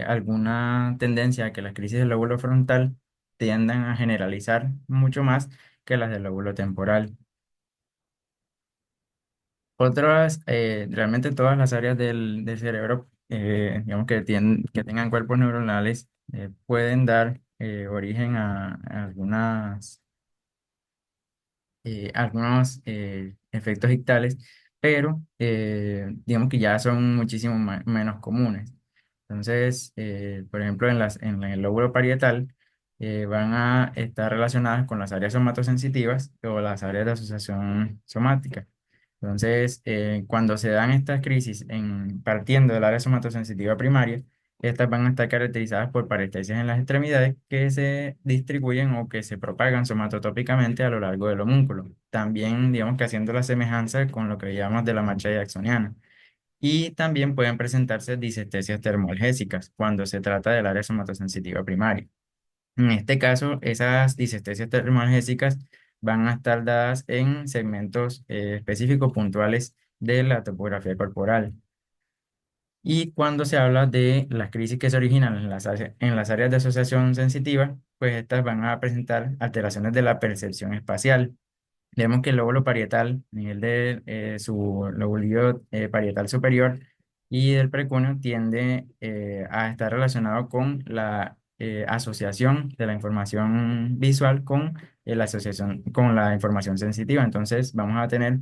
alguna tendencia a que las crisis del lóbulo frontal tiendan a generalizar mucho más que las del lóbulo temporal. Otras, realmente todas las áreas del cerebro, digamos que tengan cuerpos neuronales, pueden dar origen a algunos efectos dictales, pero digamos que ya son muchísimo menos comunes. Entonces, por ejemplo, en el lóbulo parietal van a estar relacionadas con las áreas somatosensitivas o las áreas de asociación somática. Entonces, cuando se dan estas crisis partiendo del área somatosensitiva primaria, estas van a estar caracterizadas por parestesias en las extremidades que se distribuyen o que se propagan somatotópicamente a lo largo del homúnculo. También, digamos que haciendo la semejanza con lo que llamamos de la marcha jacksoniana. Y también pueden presentarse disestesias termoalgésicas cuando se trata del área somatosensitiva primaria. En este caso, esas disestesias termoalgésicas van a estar dadas en segmentos específicos puntuales de la topografía corporal. Y cuando se habla de las crisis que se originan en las áreas de asociación sensitiva, pues estas van a presentar alteraciones de la percepción espacial. Vemos que el lóbulo parietal, a nivel de su lóbulo parietal superior y del precuneo, tiende a estar relacionado con la asociación de la información visual con la asociación con la información sensitiva. Entonces, vamos a tener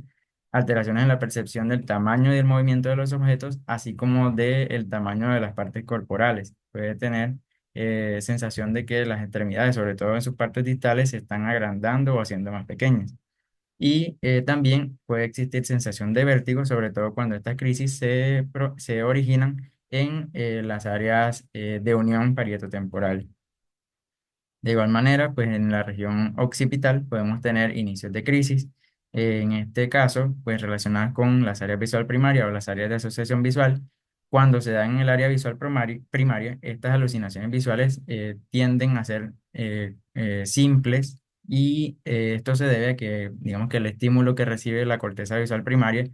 alteraciones en la percepción del tamaño y del movimiento de los objetos, así como del tamaño de las partes corporales. Puede tener sensación de que las extremidades, sobre todo en sus partes distales, se están agrandando o haciendo más pequeñas. Y también puede existir sensación de vértigo, sobre todo cuando estas crisis se originan en las áreas de unión parietotemporal. De igual manera, pues en la región occipital podemos tener inicios de crisis. En este caso, pues relacionadas con las áreas visual primaria o las áreas de asociación visual. Cuando se dan en el área visual primaria, estas alucinaciones visuales tienden a ser simples y esto se debe a que, digamos que el estímulo que recibe la corteza visual primaria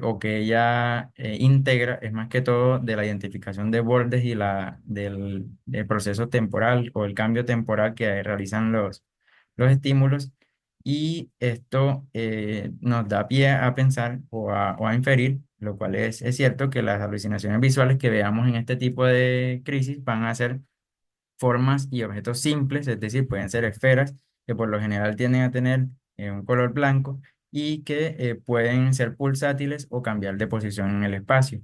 o que ella integra es más que todo de la identificación de bordes y del proceso temporal o el cambio temporal que realizan los estímulos. Y esto nos da pie a pensar o a inferir, lo cual es cierto, que las alucinaciones visuales que veamos en este tipo de crisis van a ser formas y objetos simples, es decir, pueden ser esferas que por lo general tienden a tener un color blanco y que pueden ser pulsátiles o cambiar de posición en el espacio.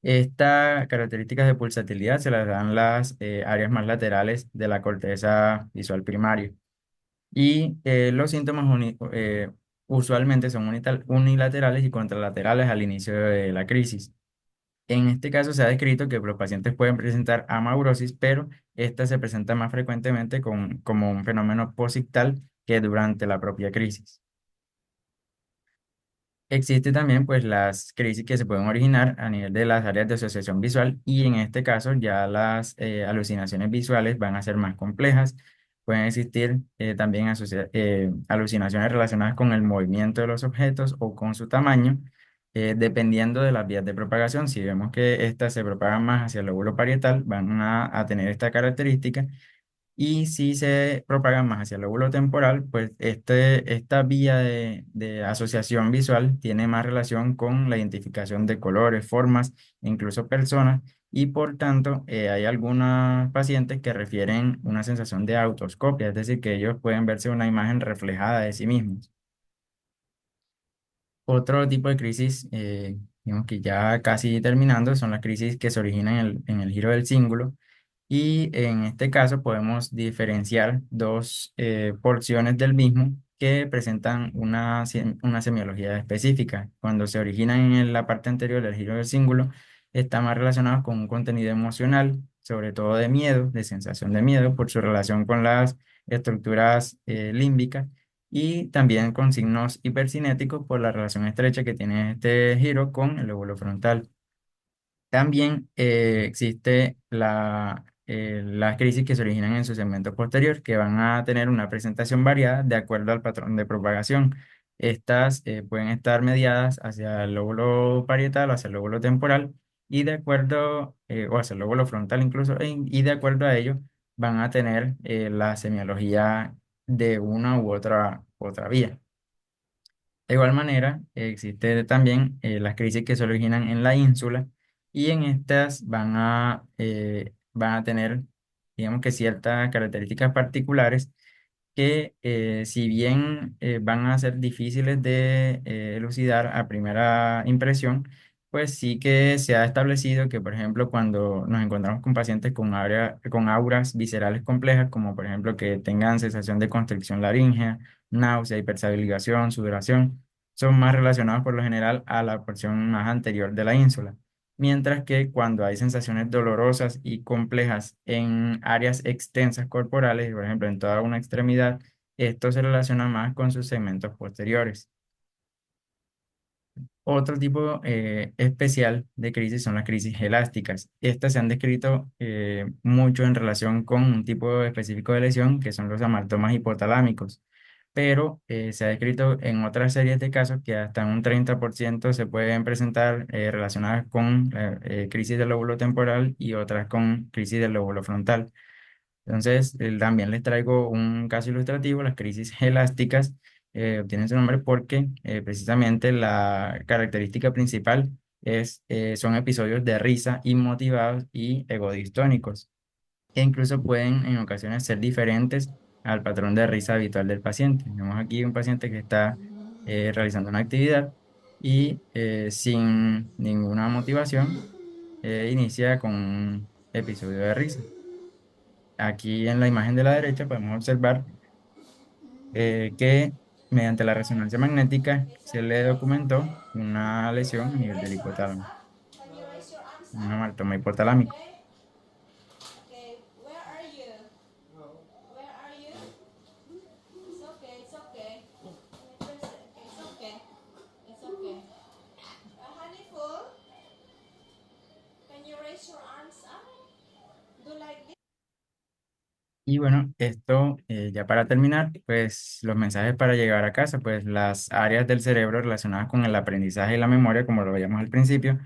Estas características de pulsatilidad se las dan las áreas más laterales de la corteza visual primaria. Y los síntomas usualmente son unilaterales y contralaterales al inicio de la crisis. En este caso se ha descrito que los pacientes pueden presentar amaurosis, pero esta se presenta más frecuentemente como un fenómeno posictal que durante la propia crisis. Existe también pues las crisis que se pueden originar a nivel de las áreas de asociación visual y en este caso ya las alucinaciones visuales van a ser más complejas. Pueden existir también alucinaciones relacionadas con el movimiento de los objetos o con su tamaño, dependiendo de las vías de propagación. Si vemos que estas se propagan más hacia el lóbulo parietal, van a tener esta característica y si se propagan más hacia el lóbulo temporal, pues esta vía de asociación visual tiene más relación con la identificación de colores, formas, e incluso personas, y por tanto hay algunos pacientes que refieren una sensación de autoscopia, es decir, que ellos pueden verse una imagen reflejada de sí mismos. Otro tipo de crisis, digamos que ya casi terminando, son las crisis que se originan en el giro del cíngulo. Y en este caso podemos diferenciar dos porciones del mismo que presentan una semiología específica. Cuando se originan en la parte anterior del giro del cíngulo, está más relacionado con un contenido emocional, sobre todo de miedo, de sensación de miedo, por su relación con las estructuras límbicas y también con signos hipercinéticos por la relación estrecha que tiene este giro con el lóbulo frontal. También existe las crisis que se originan en su segmento posterior, que van a tener una presentación variada de acuerdo al patrón de propagación. Estas pueden estar mediadas hacia el lóbulo parietal o hacia el lóbulo temporal, y de acuerdo, o hacia el lóbulo frontal incluso, y de acuerdo a ello van a tener la semiología de una u otra vía. De igual manera, existe también las crisis que se originan en la ínsula y en estas van a tener, digamos que ciertas características particulares que si bien van a ser difíciles de elucidar a primera impresión, pues sí que se ha establecido que, por ejemplo, cuando nos encontramos con pacientes con auras viscerales complejas, como por ejemplo que tengan sensación de constricción laríngea, náusea, hipersalivación, sudoración, son más relacionados por lo general a la porción más anterior de la ínsula. Mientras que cuando hay sensaciones dolorosas y complejas en áreas extensas corporales, por ejemplo, en toda una extremidad, esto se relaciona más con sus segmentos posteriores. Otro tipo especial de crisis son las crisis elásticas. Estas se han descrito mucho en relación con un tipo específico de lesión, que son los amartomas hipotalámicos, pero se ha descrito en otras series de casos que hasta un 30% se pueden presentar relacionadas con crisis del lóbulo temporal y otras con crisis del lóbulo frontal. Entonces, también les traigo un caso ilustrativo, las crisis elásticas obtienen su nombre porque precisamente la característica principal son episodios de risa inmotivados y egodistónicos, que incluso pueden en ocasiones ser diferentes al patrón de risa habitual del paciente. Tenemos aquí un paciente que está realizando una actividad y sin ninguna motivación inicia con un episodio de risa. Aquí en la imagen de la derecha podemos observar que mediante la resonancia magnética se le documentó una lesión a nivel del hipotálamo, un amartoma hipotalámico. Okay, where are you? Where are you? It's okay, it's okay. It's okay. It's okay. Honeyful, can you raise your arms up? Do like this. Y bueno, esto ya para terminar, pues los mensajes para llegar a casa, pues las áreas del cerebro relacionadas con el aprendizaje y la memoria, como lo veíamos al principio,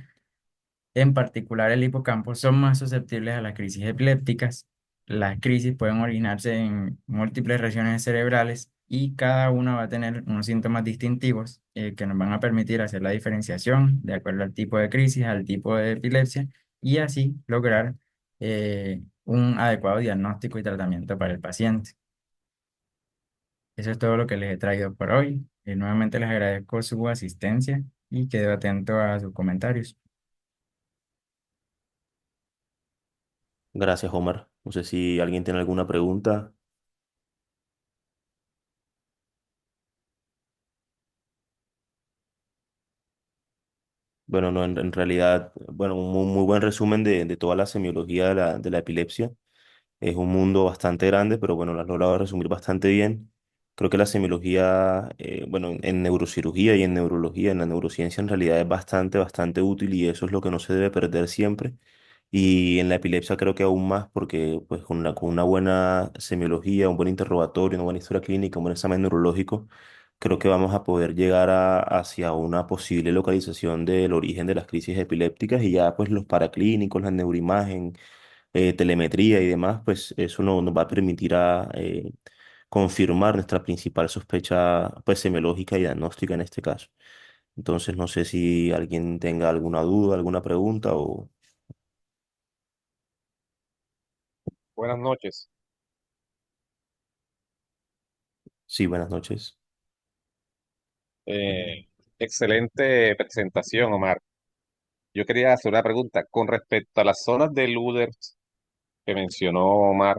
en particular el hipocampo, son más susceptibles a las crisis epilépticas. Las crisis pueden originarse en múltiples regiones cerebrales y cada una va a tener unos síntomas distintivos que nos van a permitir hacer la diferenciación de acuerdo al tipo de crisis, al tipo de epilepsia y así lograr un adecuado diagnóstico y tratamiento para el paciente. Eso es todo lo que les he traído por hoy. Nuevamente les agradezco su asistencia y quedo atento a sus comentarios. Gracias, Omar. No sé si alguien tiene alguna pregunta. Bueno, no, en realidad, bueno, un muy buen resumen de toda la semiología de la epilepsia. Es un mundo bastante grande, pero bueno, lo has logrado resumir bastante bien. Creo que la semiología, bueno, en neurocirugía y en neurología, en la neurociencia en realidad es bastante, bastante útil y eso es lo que no se debe perder siempre. Y en la epilepsia creo que aún más porque pues con una buena semiología, un buen interrogatorio, una buena historia clínica, un buen examen neurológico, creo que vamos a poder llegar hacia una posible localización del origen de las crisis epilépticas y ya pues los paraclínicos, la neuroimagen, telemetría y demás, pues eso nos va a permitir confirmar nuestra principal sospecha pues semiológica y diagnóstica en este caso. Entonces no sé si alguien tenga alguna duda, alguna pregunta o... Buenas noches. Sí, buenas noches. Eh, Excelente presentación, Omar. Yo quería hacer una pregunta con respecto a las zonas de Luders que mencionó Omar.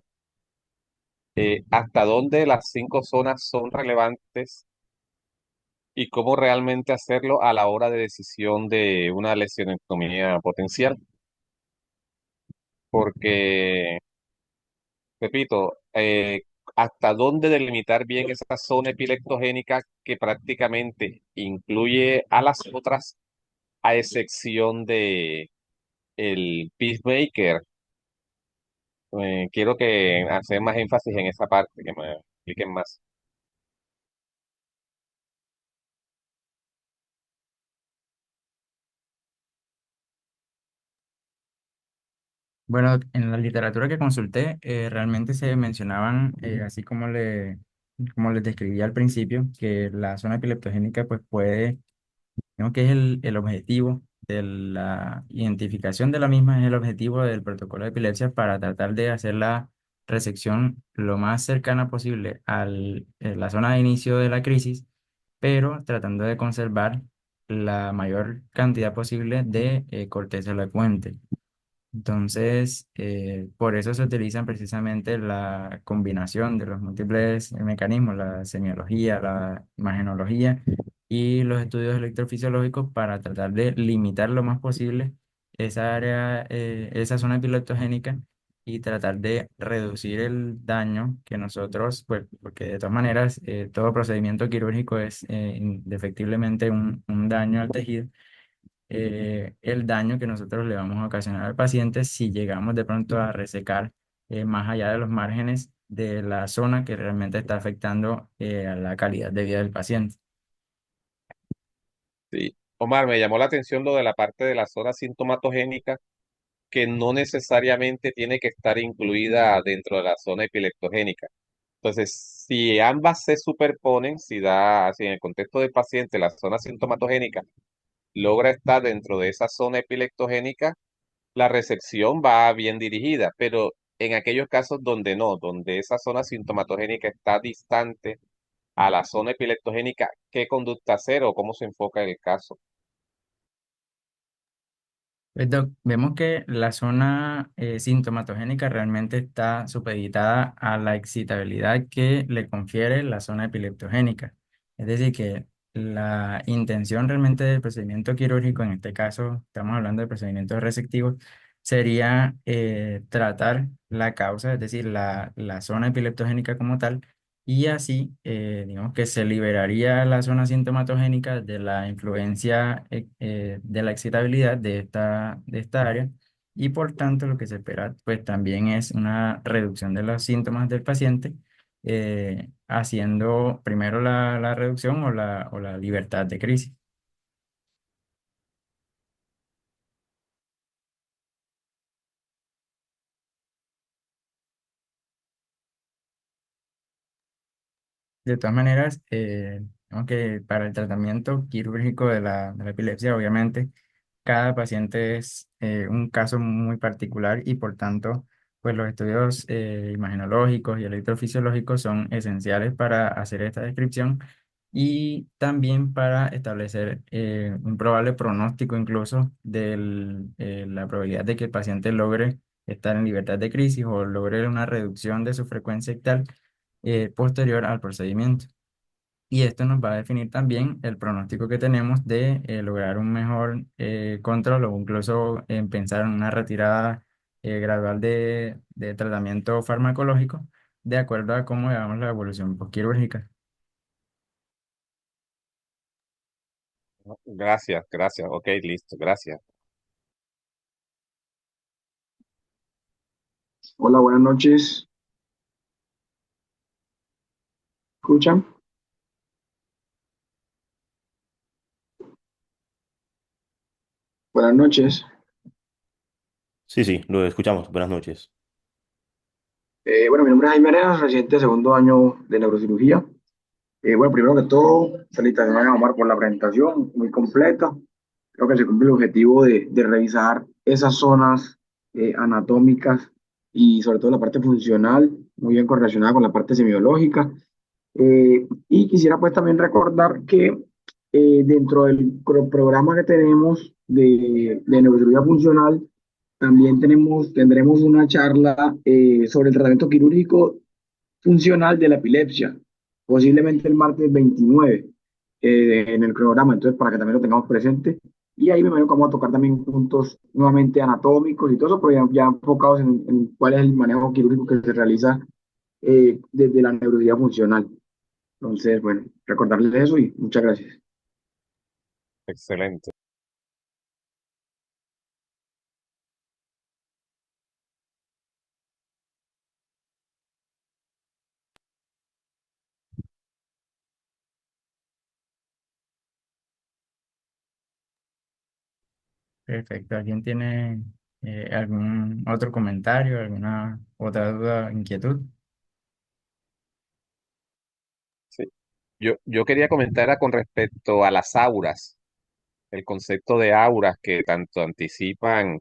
¿Hasta dónde las 5 zonas son relevantes y cómo realmente hacerlo a la hora de decisión de una lesionectomía potencial? Porque, repito, ¿hasta dónde delimitar bien esa zona epileptogénica que prácticamente incluye a las otras, a excepción de el peacemaker? Quiero que hacer más énfasis en esa parte, que me expliquen más. Bueno, en la literatura que consulté, realmente se mencionaban, así como les describí al principio, que la zona epileptogénica pues puede, digamos que es el objetivo de la identificación de la misma, es el objetivo del protocolo de epilepsia para tratar de hacer la resección lo más cercana posible a la zona de inicio de la crisis, pero tratando de conservar la mayor cantidad posible de corteza elocuente. Entonces, por eso se utilizan precisamente la combinación de los múltiples mecanismos, la semiología, la imagenología y los estudios electrofisiológicos para tratar de limitar lo más posible esa área, esa zona epileptogénica y tratar de reducir el daño que nosotros, pues, porque de todas maneras todo procedimiento quirúrgico es indefectiblemente un daño al tejido, el daño que nosotros le vamos a ocasionar al paciente si llegamos de pronto a resecar más allá de los márgenes de la zona que realmente está afectando a la calidad de vida del paciente. Sí. Omar, me llamó la atención lo de la parte de la zona sintomatogénica, que no necesariamente tiene que estar incluida dentro de la zona epileptogénica. Entonces, si ambas se superponen, si en el contexto del paciente la zona sintomatogénica logra estar dentro de esa zona epileptogénica, la recepción va bien dirigida, pero en aquellos casos donde no, donde esa zona sintomatogénica está distante a la zona epileptogénica, ¿qué conducta hacer o cómo se enfoca el caso? Pues, vemos que la zona sintomatogénica realmente está supeditada a la excitabilidad que le confiere la zona epileptogénica. Es decir, que la intención realmente del procedimiento quirúrgico, en este caso estamos hablando de procedimientos resectivos, sería tratar la causa, es decir, la zona epileptogénica como tal, y así, digamos que se liberaría la zona sintomatogénica de la influencia de la excitabilidad de esta área y por tanto lo que se espera pues también es una reducción de los síntomas del paciente, haciendo primero la reducción o la libertad de crisis. De todas maneras, digamos que para el tratamiento quirúrgico de la epilepsia, obviamente, cada paciente es un caso muy particular y por tanto, pues los estudios imagenológicos y electrofisiológicos son esenciales para hacer esta descripción y también para establecer un probable pronóstico incluso de la probabilidad de que el paciente logre estar en libertad de crisis o logre una reducción de su frecuencia ictal posterior al procedimiento. Y esto nos va a definir también el pronóstico que tenemos de lograr un mejor control o incluso en pensar en una retirada gradual de tratamiento farmacológico de acuerdo a cómo veamos la evolución postquirúrgica. Gracias, gracias. Ok, listo, gracias. Hola, buenas noches. ¿Escuchan? Buenas noches. Sí, sí, lo escuchamos. Buenas noches. Bueno, mi nombre es Jaime Arenas, residente de segundo año de neurocirugía. Bueno, primero que todo, felicitaciones a Omar por la presentación, muy completa. Creo que se cumple el objetivo de revisar esas zonas anatómicas y sobre todo la parte funcional, muy bien correlacionada con la parte semiológica. Y quisiera pues también recordar que dentro del programa que tenemos de neurocirugía funcional, también tendremos una charla sobre el tratamiento quirúrgico funcional de la epilepsia, posiblemente el martes 29 en el cronograma, entonces para que también lo tengamos presente. Y ahí me imagino que vamos a tocar también puntos nuevamente anatómicos y todo eso, pero ya enfocados en cuál es el manejo quirúrgico que se realiza desde la neurología funcional. Entonces, bueno, recordarles eso y muchas gracias. Excelente. Perfecto. ¿Alguien tiene algún otro comentario, alguna otra duda, inquietud? Sí. Yo quería comentar con respecto a las auras, el concepto de auras que tanto anticipan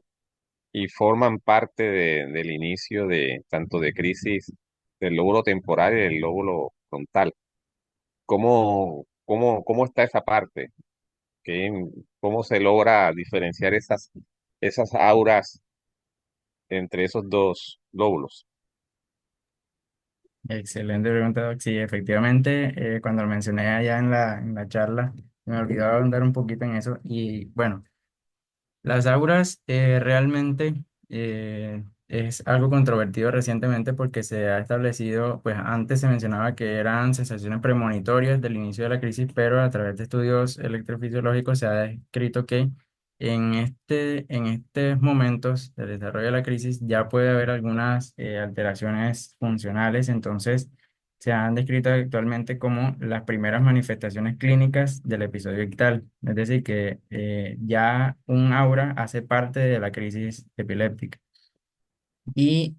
y forman parte del inicio de tanto de crisis del lóbulo temporal y del lóbulo frontal. ¿Cómo está esa parte? ¿Qué- ¿Cómo se logra diferenciar esas auras entre esos dos lóbulos? Excelente pregunta, Doc. Sí, efectivamente, cuando lo mencioné allá en la charla, me olvidaba andar un poquito en eso. Y bueno, las auras realmente es algo controvertido recientemente porque se ha establecido, pues antes se mencionaba que eran sensaciones premonitorias del inicio de la crisis, pero a través de estudios electrofisiológicos se ha descrito que en estos momentos del desarrollo de la crisis ya puede haber algunas alteraciones funcionales, entonces se han descrito actualmente como las primeras manifestaciones clínicas del episodio ictal, es decir, que ya un aura hace parte de la crisis epiléptica. Y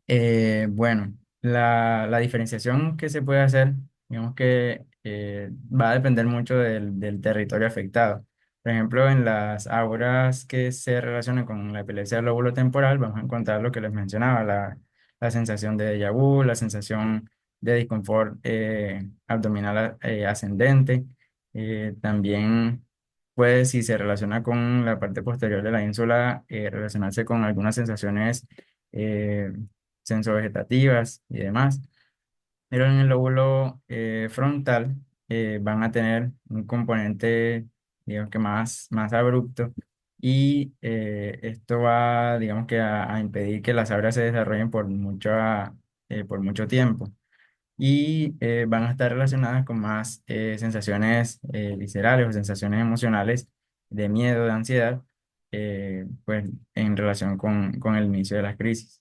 bueno, la diferenciación que se puede hacer, digamos que va a depender mucho del territorio afectado. Por ejemplo, en las auras que se relacionan con la epilepsia del lóbulo temporal, vamos a encontrar lo que les mencionaba, la sensación de déjà vu, la sensación de disconfort abdominal ascendente. También puede, si se relaciona con la parte posterior de la ínsula, relacionarse con algunas sensaciones eh, sensovegetativas y demás. Pero en el lóbulo frontal van a tener un componente, digamos que más abrupto y esto va, digamos que a impedir que las auras se desarrollen por mucho tiempo y van a estar relacionadas con más sensaciones viscerales o sensaciones emocionales de miedo, de ansiedad, pues en relación con el inicio de las crisis.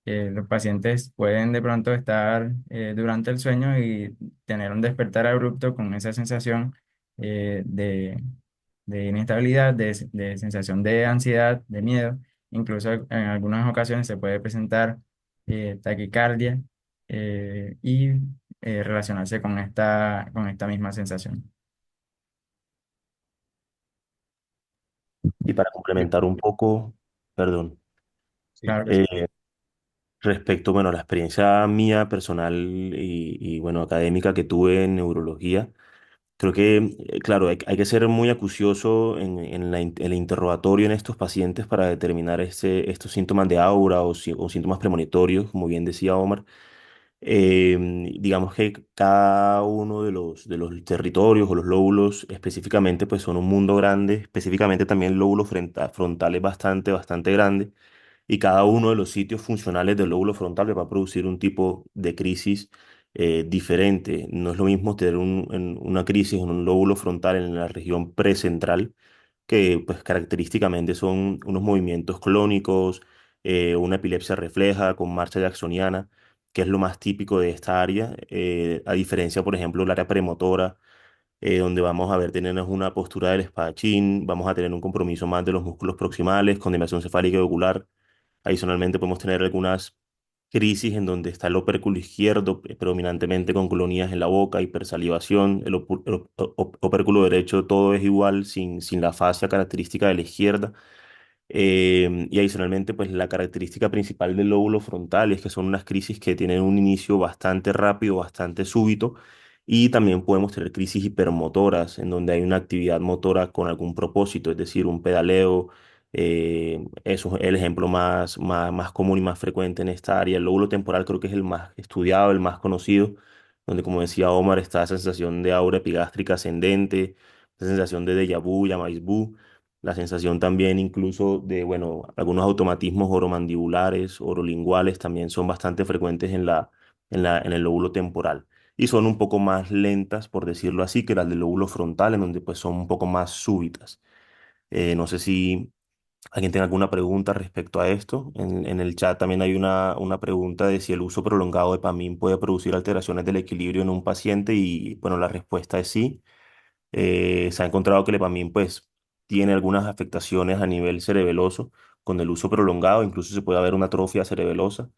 Los pacientes pueden de pronto estar durante el sueño y tener un despertar abrupto con esa sensación de inestabilidad, de sensación de ansiedad, de miedo. Incluso en algunas ocasiones se puede presentar taquicardia y relacionarse con esta misma sensación. Y para Yo- complementar un poco, perdón, sí. Claro que sí. eh, respecto, bueno, a la experiencia mía personal y, bueno, académica que tuve en neurología, creo que, claro, hay que ser muy acucioso en el interrogatorio en estos pacientes para determinar estos síntomas de aura o síntomas premonitorios, como bien decía Omar. Eh, digamos que cada uno de los territorios o los lóbulos específicamente pues son un mundo grande, específicamente también el lóbulo frontal es bastante grande y cada uno de los sitios funcionales del lóbulo frontal va a producir un tipo de crisis diferente. No es lo mismo tener una crisis en un lóbulo frontal en la región precentral, que pues característicamente son unos movimientos clónicos, una epilepsia refleja con marcha jacksoniana, que es lo más típico de esta área, a diferencia, por ejemplo, del área premotora, donde vamos a ver tener una postura del espadachín, vamos a tener un compromiso más de los músculos proximales, con dimensión cefálica y ocular. Adicionalmente podemos tener algunas crisis en donde está el opérculo izquierdo, predominantemente con colonías en la boca, hipersalivación, el opérculo derecho todo es igual, sin la fascia característica de la izquierda. Y adicionalmente, pues la característica principal del lóbulo frontal es que son unas crisis que tienen un inicio bastante rápido, bastante súbito, y también podemos tener crisis hipermotoras, en donde hay una actividad motora con algún propósito, es decir, un pedaleo. Eso es el ejemplo más común y más frecuente en esta área. El lóbulo temporal creo que es el más estudiado, el más conocido, donde, como decía Omar, está esa sensación de aura epigástrica ascendente, esa sensación de déjà vu, llamáis vu, la sensación también incluso de, bueno, algunos automatismos oromandibulares, orolinguales también son bastante frecuentes en el lóbulo temporal. Y son un poco más lentas, por decirlo así, que las del lóbulo frontal, en donde pues son un poco más súbitas. No sé si alguien tiene alguna pregunta respecto a esto. En el chat también hay una pregunta de si el uso prolongado de PAMIN puede producir alteraciones del equilibrio en un paciente y, bueno, la respuesta es sí. Se ha encontrado que el EPAMIN pues tiene algunas afectaciones a nivel cerebeloso con el uso prolongado, incluso se puede haber una atrofia cerebelosa,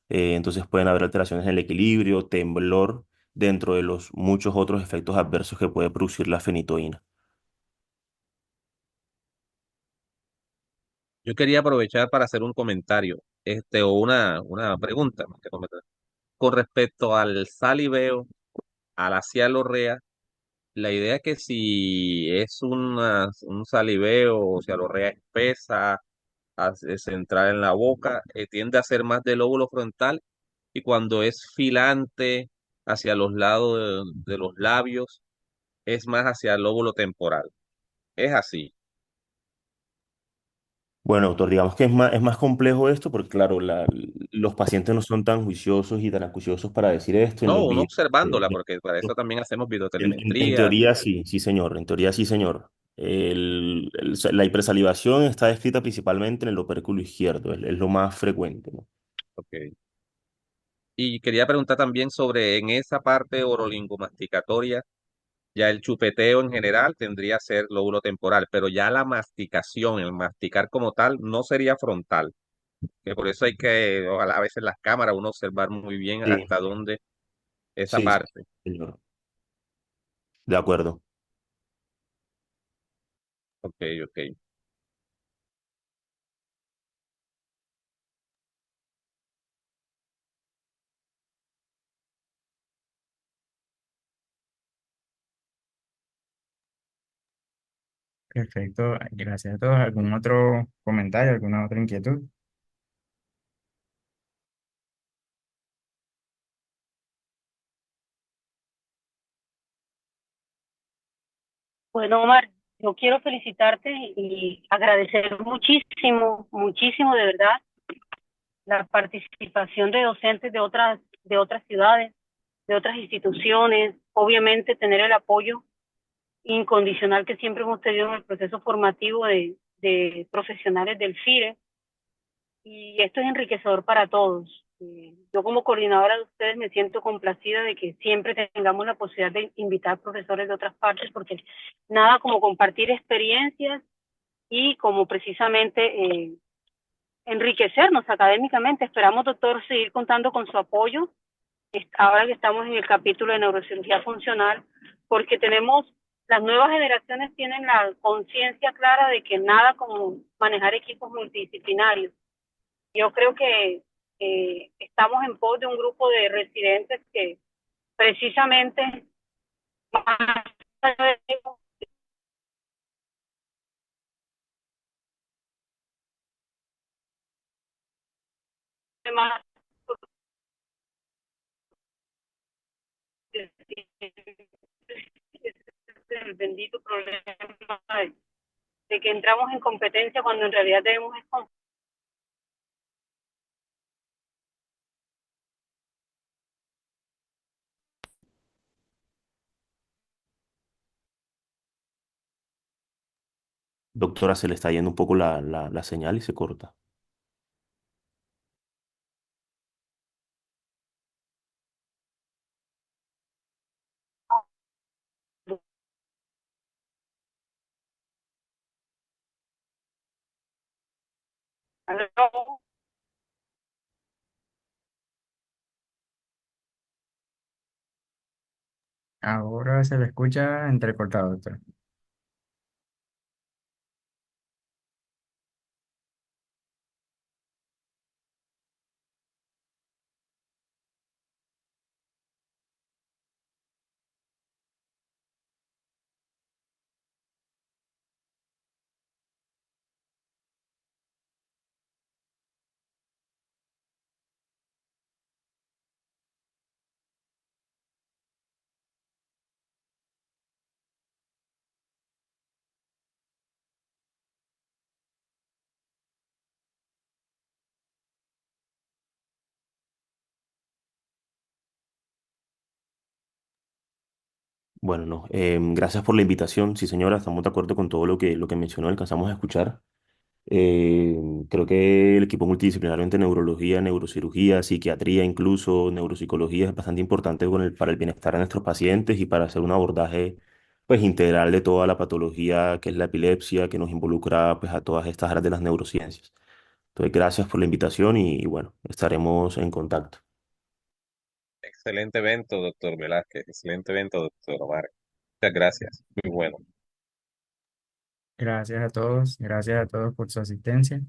entonces pueden haber alteraciones en el equilibrio, temblor, dentro de los muchos otros efectos adversos que puede producir la fenitoína. Yo quería aprovechar para hacer un comentario, o una pregunta, más que comentar. Con respecto al saliveo, a la cialorrea, la idea es que si es un saliveo o cialorrea espesa, centrada en la boca, tiende a ser más del lóbulo frontal, y cuando es filante hacia los lados de los labios, es más hacia el lóbulo temporal. Es así. Bueno, doctor, digamos que es más complejo esto porque, claro, los pacientes no son tan juiciosos y tan acuciosos para decir esto en No, los uno videos. observándola, porque para eso también hacemos En videotelemetría. teoría sí, sí señor, en teoría sí señor. La hipersalivación está descrita principalmente en el opérculo izquierdo, es lo más frecuente, ¿no? Ok. Y quería preguntar también sobre en esa parte orolingomasticatoria, ya el chupeteo en general tendría que ser lóbulo temporal, pero ya la masticación, el masticar como tal, no sería frontal. Que por eso hay que, ojalá a veces las cámaras, uno observar muy bien Sí, hasta dónde esa sí, sí, parte. señor. De acuerdo. Ok, ok. Perfecto, gracias a todos. ¿Algún otro comentario, alguna otra inquietud? Bueno, Omar, yo quiero felicitarte y agradecer muchísimo, muchísimo de verdad la participación de docentes de otras ciudades, de otras instituciones, obviamente tener el apoyo incondicional que siempre hemos tenido en el proceso formativo de profesionales del FIRE, y esto es enriquecedor para todos. Yo como coordinadora de ustedes me siento complacida de que siempre tengamos la posibilidad de invitar profesores de otras partes, porque nada como compartir experiencias y como precisamente enriquecernos académicamente. Esperamos, doctor, seguir contando con su apoyo ahora que estamos en el capítulo de neurocirugía funcional, porque las nuevas generaciones tienen la conciencia clara de que nada como manejar equipos multidisciplinarios. Yo creo que estamos en pos de un grupo de residentes que precisamente más allá de más el bendito problema de que entramos en competencia cuando en realidad debemos Doctora, se le está yendo un poco la señal y se corta. ¿Aló? Ahora se le escucha entrecortado, doctor. Bueno, no. Gracias por la invitación. Sí, señora, estamos de acuerdo con todo lo que mencionó, alcanzamos a escuchar. Eh, Creo que el equipo multidisciplinario entre neurología, neurocirugía, psiquiatría, incluso neuropsicología es bastante importante para el bienestar de nuestros pacientes y para hacer un abordaje pues, integral de toda la patología que es la epilepsia, que nos involucra pues, a todas estas áreas de las neurociencias. Entonces, gracias por la invitación y bueno, estaremos en contacto. Excelente evento, doctor Velázquez. Excelente evento, doctor Omar. Muchas gracias. Muy bueno. Gracias a todos por su asistencia.